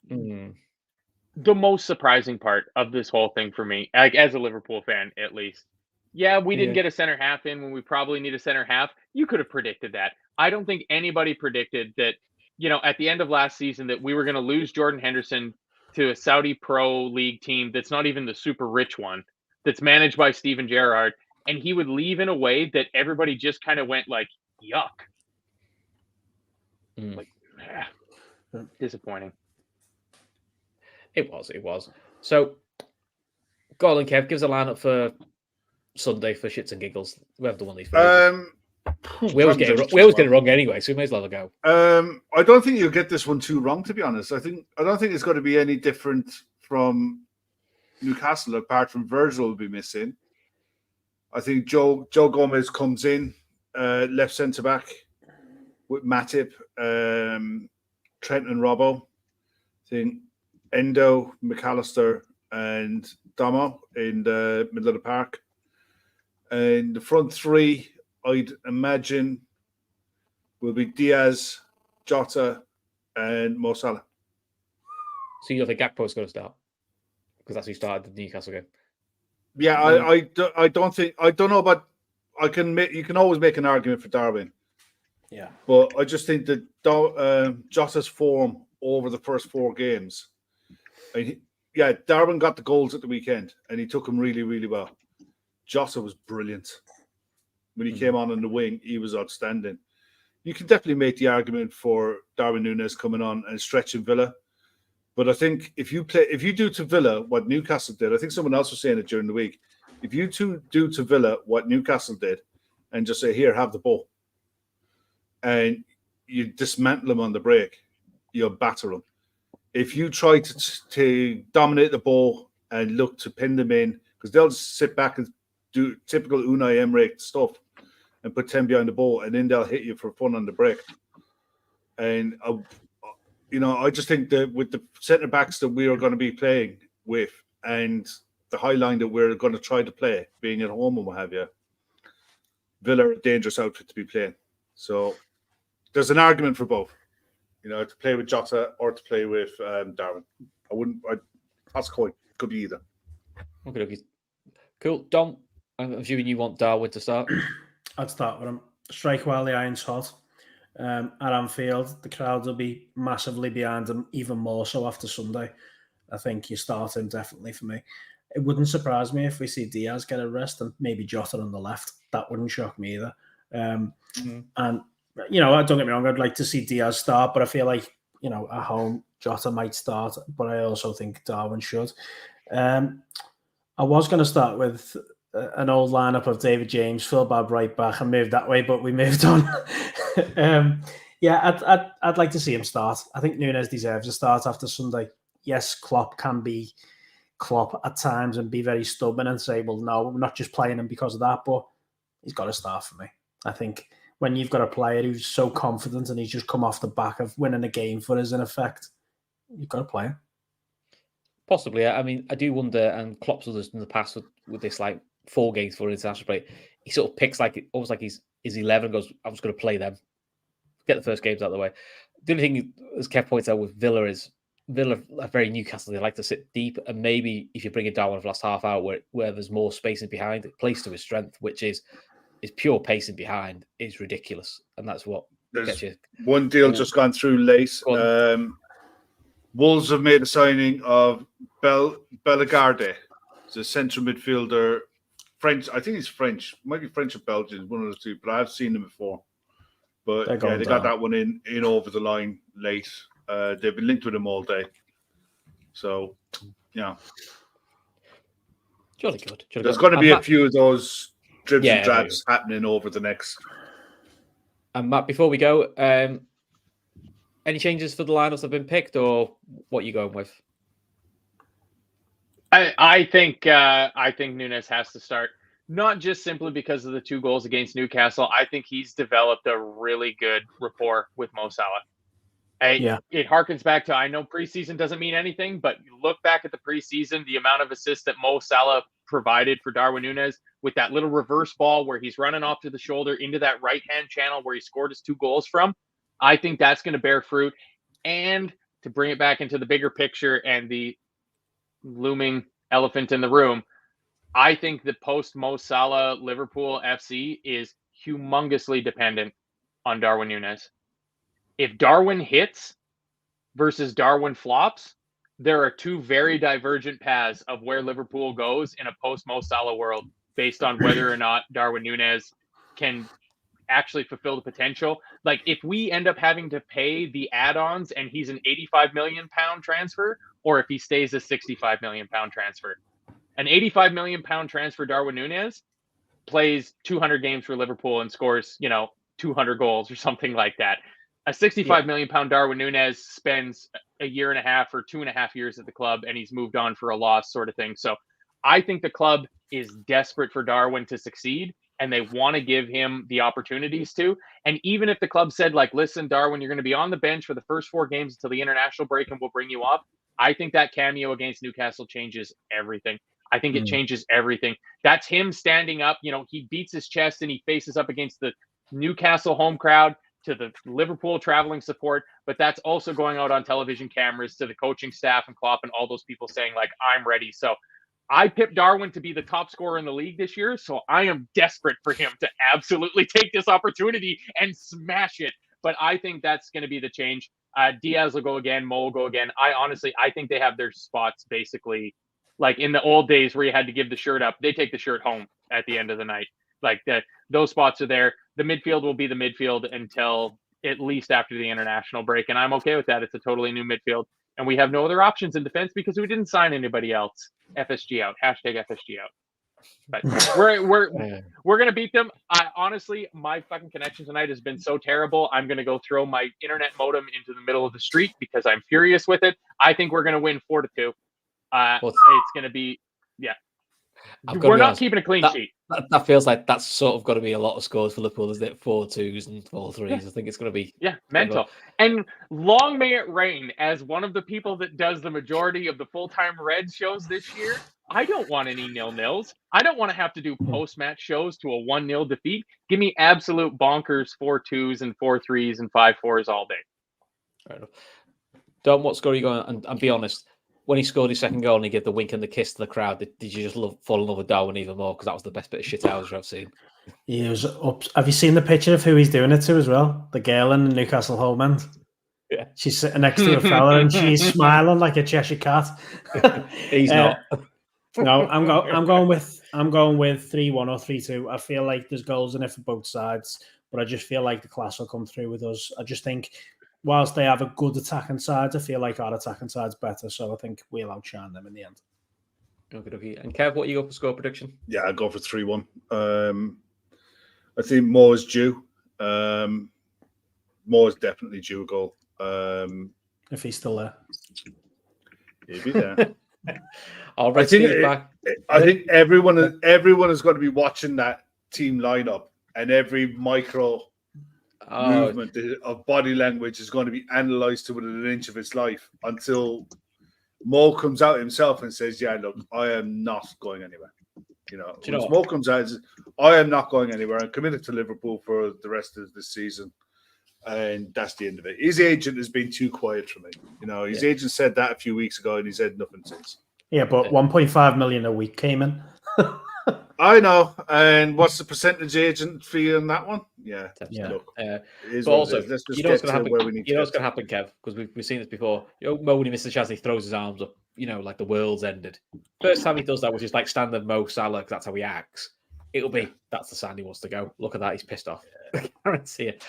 the most surprising part of this whole thing for me, like as a Liverpool fan, at least. Yeah, we didn't get a center half in when we probably need a center half. You could have predicted that. I don't think anybody predicted that, you know, at the end of last season that we were going to lose Jordan Henderson to a Saudi Pro League team that's not even the super rich one, that's managed by Steven Gerrard, and he would leave in a way that everybody just kind of went like, yuck. Like, disappointing. It was. So, go on, Kev, give us a lineup for Sunday for shits and giggles. We have the one these we always get it wrong anyway, so we may as well go. I don't think you'll get this one too wrong, to be honest. I don't think it's going to be any different from Newcastle, apart from Virgil will be missing. I think Joe Gomez comes in, left centre back with Matip, Trent and Robbo. I think Endo, McAllister, and Domo in the middle of the park. And the front three, I'd imagine, will be Diaz, Jota, and Mo Salah. So you don't think Gakpo's going to start? Because that's who started the Newcastle game. Yeah, I don't think, I don't know about, you can always make an argument for Darwin. Yeah. But I just think that Jota's form over the first 4 games, Darwin got the goals at the weekend and he took them really, really well. Jota was brilliant. When he came on in the wing, he was outstanding. you can definitely make the argument for Darwin Núñez coming on and stretching Villa. But I think if you do to Villa what Newcastle did, I think someone else was saying it during the week. If you do to Villa what Newcastle did, and just say, "Here, have the ball," and you dismantle them on the break, you'll batter them. If you try to dominate the ball and look to pin them in, because they'll just sit back and do typical Unai Emery stuff and put 10 behind the ball, and then they'll hit you for fun on the break. And I just think that with the centre backs that we are going to be playing with, and the high line that we're going to try to play, being at home and what have you, Villa are a dangerous outfit to be playing. So there's an argument for both, to play with Jota or to play with Darwin. That's cool. Could be either. Okay. Cool. Dom, I'm assuming you want Darwin to start. I'd start with him. Strike while the iron's hot. At Anfield, the crowd will be massively behind him, even more so after Sunday. I think you start him definitely for me. It wouldn't surprise me if we see Diaz get a rest and maybe Jota on the left. That wouldn't shock me either. And, don't get me wrong, I'd like to see Diaz start, but I feel like, at home, Jota might start, but I also think Darwin should. I was going to start with an old lineup of David James, Phil Babb right back, and moved that way, but we moved on. I'd like to see him start. I think Núñez deserves a start after Sunday. Yes, Klopp can be Klopp at times and be very stubborn and say, well, no, we're not just playing him because of that, but he's got to start for me. I think when you've got a player who's so confident and he's just come off the back of winning a game for us, in effect, you've got to play him. Possibly. I mean, I do wonder, and Klopp's done this in the past with this, 4 games for international break, he sort of picks almost like he's 11 and goes, I'm just going to play them. Get the first games out of the way. The only thing, as Kev points out with Villa, is Villa are very Newcastle. They like to sit deep, and maybe if you bring it down for the last half hour where there's more spacing behind, it plays to his strength, which is pure pacing behind, is ridiculous. And that's what gets you. One deal just gone through late. Wolves have made a signing of Bellegarde. He's a central midfielder. French, I think he's French. Might be French or Belgian, one of the two, but I've seen him before. But they got that one in over the line late. They've been linked with him all day. So, yeah. Jolly good. There's going to be a few of those dribs and drabs happening over the next. And Matt, before we go, any changes for the lineups that have been picked, or what are you going with? I think Núñez has to start, not just simply because of the 2 goals against Newcastle. I think he's developed a really good rapport with Mo Salah. It harkens back to, I know preseason doesn't mean anything, but you look back at the preseason, the amount of assists that Mo Salah provided for Darwin Núñez with that little reverse ball where he's running off to the shoulder into that right-hand channel where he scored his 2 goals from. I think that's going to bear fruit. And to bring it back into the bigger picture and the looming elephant in the room, I think the post-Mo Salah Liverpool FC is humongously dependent on Darwin Núñez. If Darwin hits versus Darwin flops, there are 2 very divergent paths of where Liverpool goes in a post-Mo Salah world based on whether or not Darwin Núñez can actually fulfill the potential. Like, if we end up having to pay the add-ons and he's an £85 million transfer, or if he stays a £65 million transfer. An £85 million transfer, Darwin Núñez, plays 200 games for Liverpool and scores, 200 goals or something like that. A £65 million Darwin Núñez spends a year and a half or 2.5 years at the club, and he's moved on for a loss, sort of thing. So I think the club is desperate for Darwin to succeed, and they want to give him the opportunities to. And even if the club said, listen, Darwin, you're going to be on the bench for the first 4 games until the international break, and we'll bring you up, I think that cameo against Newcastle changes everything. I think it changes everything. That's him standing up. He beats his chest and he faces up against the Newcastle home crowd, to the Liverpool traveling support, but that's also going out on television cameras to the coaching staff and Klopp and all those people saying, I'm ready. So I pipped Darwin to be the top scorer in the league this year, so I am desperate for him to absolutely take this opportunity and smash it. But I think that's going to be the change. Diaz will go again, Mo will go again. I think they have their spots basically like in the old days where you had to give the shirt up. They take the shirt home at the end of the night. Those spots are there. the midfield will be the midfield until at least after the international break. And I'm okay with that. It's a totally new midfield. And we have no other options in defense because we didn't sign anybody else. FSG out. Hashtag FSG out. But we're gonna beat them. Honestly, my fucking connection tonight has been so terrible. I'm gonna go throw my internet modem into the middle of the street because I'm furious with it. I think we're gonna win 4-2. It's gonna be we're not keeping a clean sheet. That feels like that's sort of got to be a lot of scores for Liverpool, isn't it? 4-2s and 4-3s. Yeah. I think it's going to be mental. And long may it rain. As one of the people that does the majority of the full-time Reds shows this year, I don't want any 0-0s. I don't want to have to do post-match shows to a 1-0 defeat. Give me absolute bonkers 4-2s and 4-3s and 5-4s all day. Fair enough. Dom, what score are you going? And be honest. When he scored his second goal and he gave the wink and the kiss to the crowd, did you just fall in love with Darwin even more? Because that was the best bit of shithousery I've seen. He was up. Have you seen the picture of who he's doing it to as well? The girl in the Newcastle home end. Yeah, she's sitting next to a fella and she's smiling like a Cheshire cat. He's not. No, I'm going with 3-1 or 3-2. I feel like there's goals in it for both sides, but I just feel like the class will come through with us. I just think, whilst they have a good attacking side, I feel like our attacking side's better. So I think we'll outshine them in the end. Okay. And Kev, what you go for score prediction? Yeah, I go for 3-1. I think Moore's due. Moore's definitely due a goal. If he's still there. He'll be there. I think everyone is going to be watching that team lineup, and every micro movement of body language is going to be analysed to within an inch of its life until Mo comes out himself and says, "Yeah, look, I am not going anywhere." Mo comes out and says, "I am not going anywhere. I'm committed to Liverpool for the rest of this season," and that's the end of it. His agent has been too quiet for me. His agent said that a few weeks ago, and he said nothing since. Yeah, but 1.5 million a week came in. I know. And what's the percentage agent fee on that one? Yeah. Look, but also, let's just what's going to happen? What's going to happen, Kev? Because we've seen this before. Mo, when he misses a chance, he throws his arms up. Like the world's ended. First time he does that, which is like standard Mo Salah, because that's how he acts. It'll be that's the sign he wants to go. Look at that, he's pissed off. I guarantee it.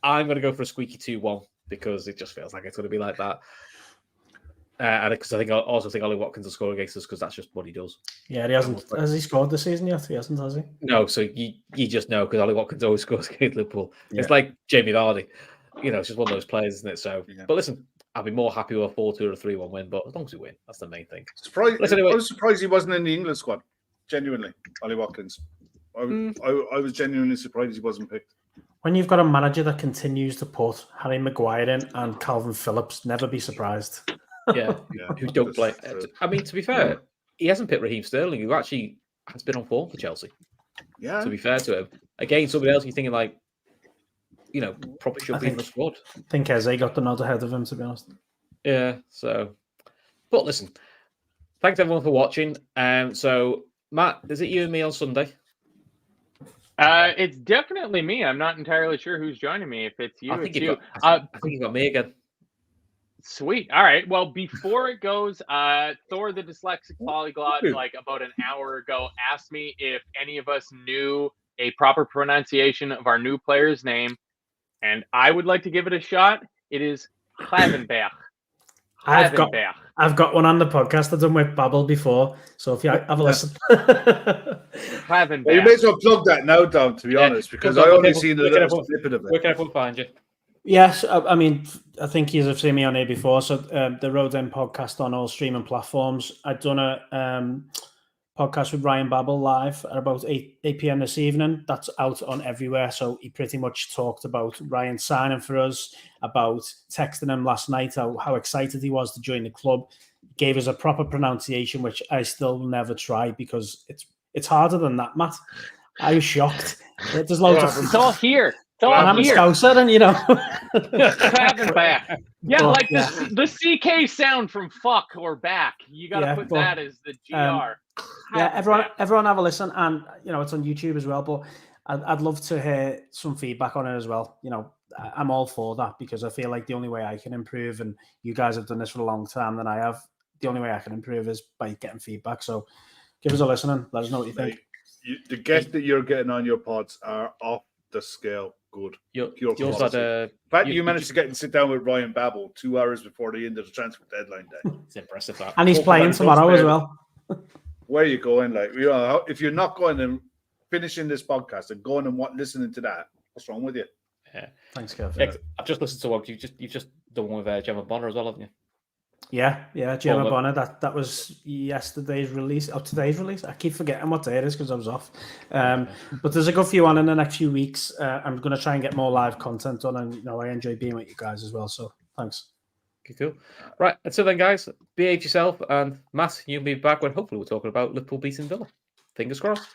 I'm going to go for a squeaky 2-1 because it just feels like it's going to be like that. And because I also think Ollie Watkins will score against us because that's just what he does. Yeah, he hasn't. Has he scored this season yet? He hasn't, has he? No, so you just know because Ollie Watkins always scores against Liverpool. Yeah. It's like Jamie Vardy. It's just one of those players, isn't it? So, But listen, I'll be more happy with a 4-2 or a 3-1 win. But as long as we win, that's the main thing. I was surprised he wasn't in the England squad. Genuinely, Ollie Watkins. I was genuinely surprised he wasn't picked. When you've got a manager that continues to put Harry Maguire in and Calvin Phillips, never be surprised. Yeah, who don't play. I mean, to be fair, he hasn't picked Raheem Sterling, who actually has been on form for Chelsea. Yeah. To be fair to him. Again, somebody else you're thinking like, probably should be in the squad. I think Eze got the nod ahead of him, to be honest. Yeah, so. But listen, thanks everyone for watching. So, Matt, is it you and me on Sunday? It's definitely me. I'm not entirely sure who's joining me. If it's you, I think you. I think you got me again. Sweet. All right. Well, before it goes, Thor the Dyslexic Polyglot, like about an hour ago, asked me if any of us knew a proper pronunciation of our new player's name, and I would like to give it a shot. It is Gravenberch. I've got one on the podcast I've done with Babel before, so if you have a listen. Gravenberch. Well, you may as well plug that now, Dom, to be honest, because I only seen a little snippet of it. Where can everyone find you? Yes, I mean, I think you have seen me on here before. So the Road End podcast on all streaming platforms. I've done a podcast with Ryan Babel live at about 8 p.m. this evening. That's out on everywhere. So he pretty much talked about Ryan signing for us, about texting him last night, how excited he was to join the club. Gave us a proper pronunciation, which I still never try because it's harder than that, Matt. I was shocked. There's loads of... It's all here. I'm a Scouser, and Yeah, like the CK sound from fuck or back. You got to put that as the GR. Everyone have a listen, and it's on YouTube as well. But I'd love to hear some feedback on it as well. I'm all for that because I feel like the only way I can improve, and you guys have done this for a long time than I have. The only way I can improve is by getting feedback. So give us a listen and let us know what you think. The guests that you're getting on your pods are off the scale good. You Pure also quality. had In fact, you managed to get and sit down with Ryan Babel 2 hours before the end of the transfer deadline day. It's impressive that. And he's playing tomorrow as well. Where are you going? Like, you know, if you're not going and finishing this podcast and going and listening to that, what's wrong with you? Yeah. Thanks, Kev. Yeah, I've just listened to one. You've just done one with Gemma Bonner as well, haven't you? Yeah, Gemma Bonner. That was yesterday's release, or today's release. I keep forgetting what day it is because I was off. But there's a good few on in the next few weeks. I'm going to try and get more live content on, and I enjoy being with you guys as well. So thanks. Okay, cool. Right, until then, guys, behave yourself, and Matt, you'll be back when hopefully we're talking about Liverpool beating Villa. Fingers crossed.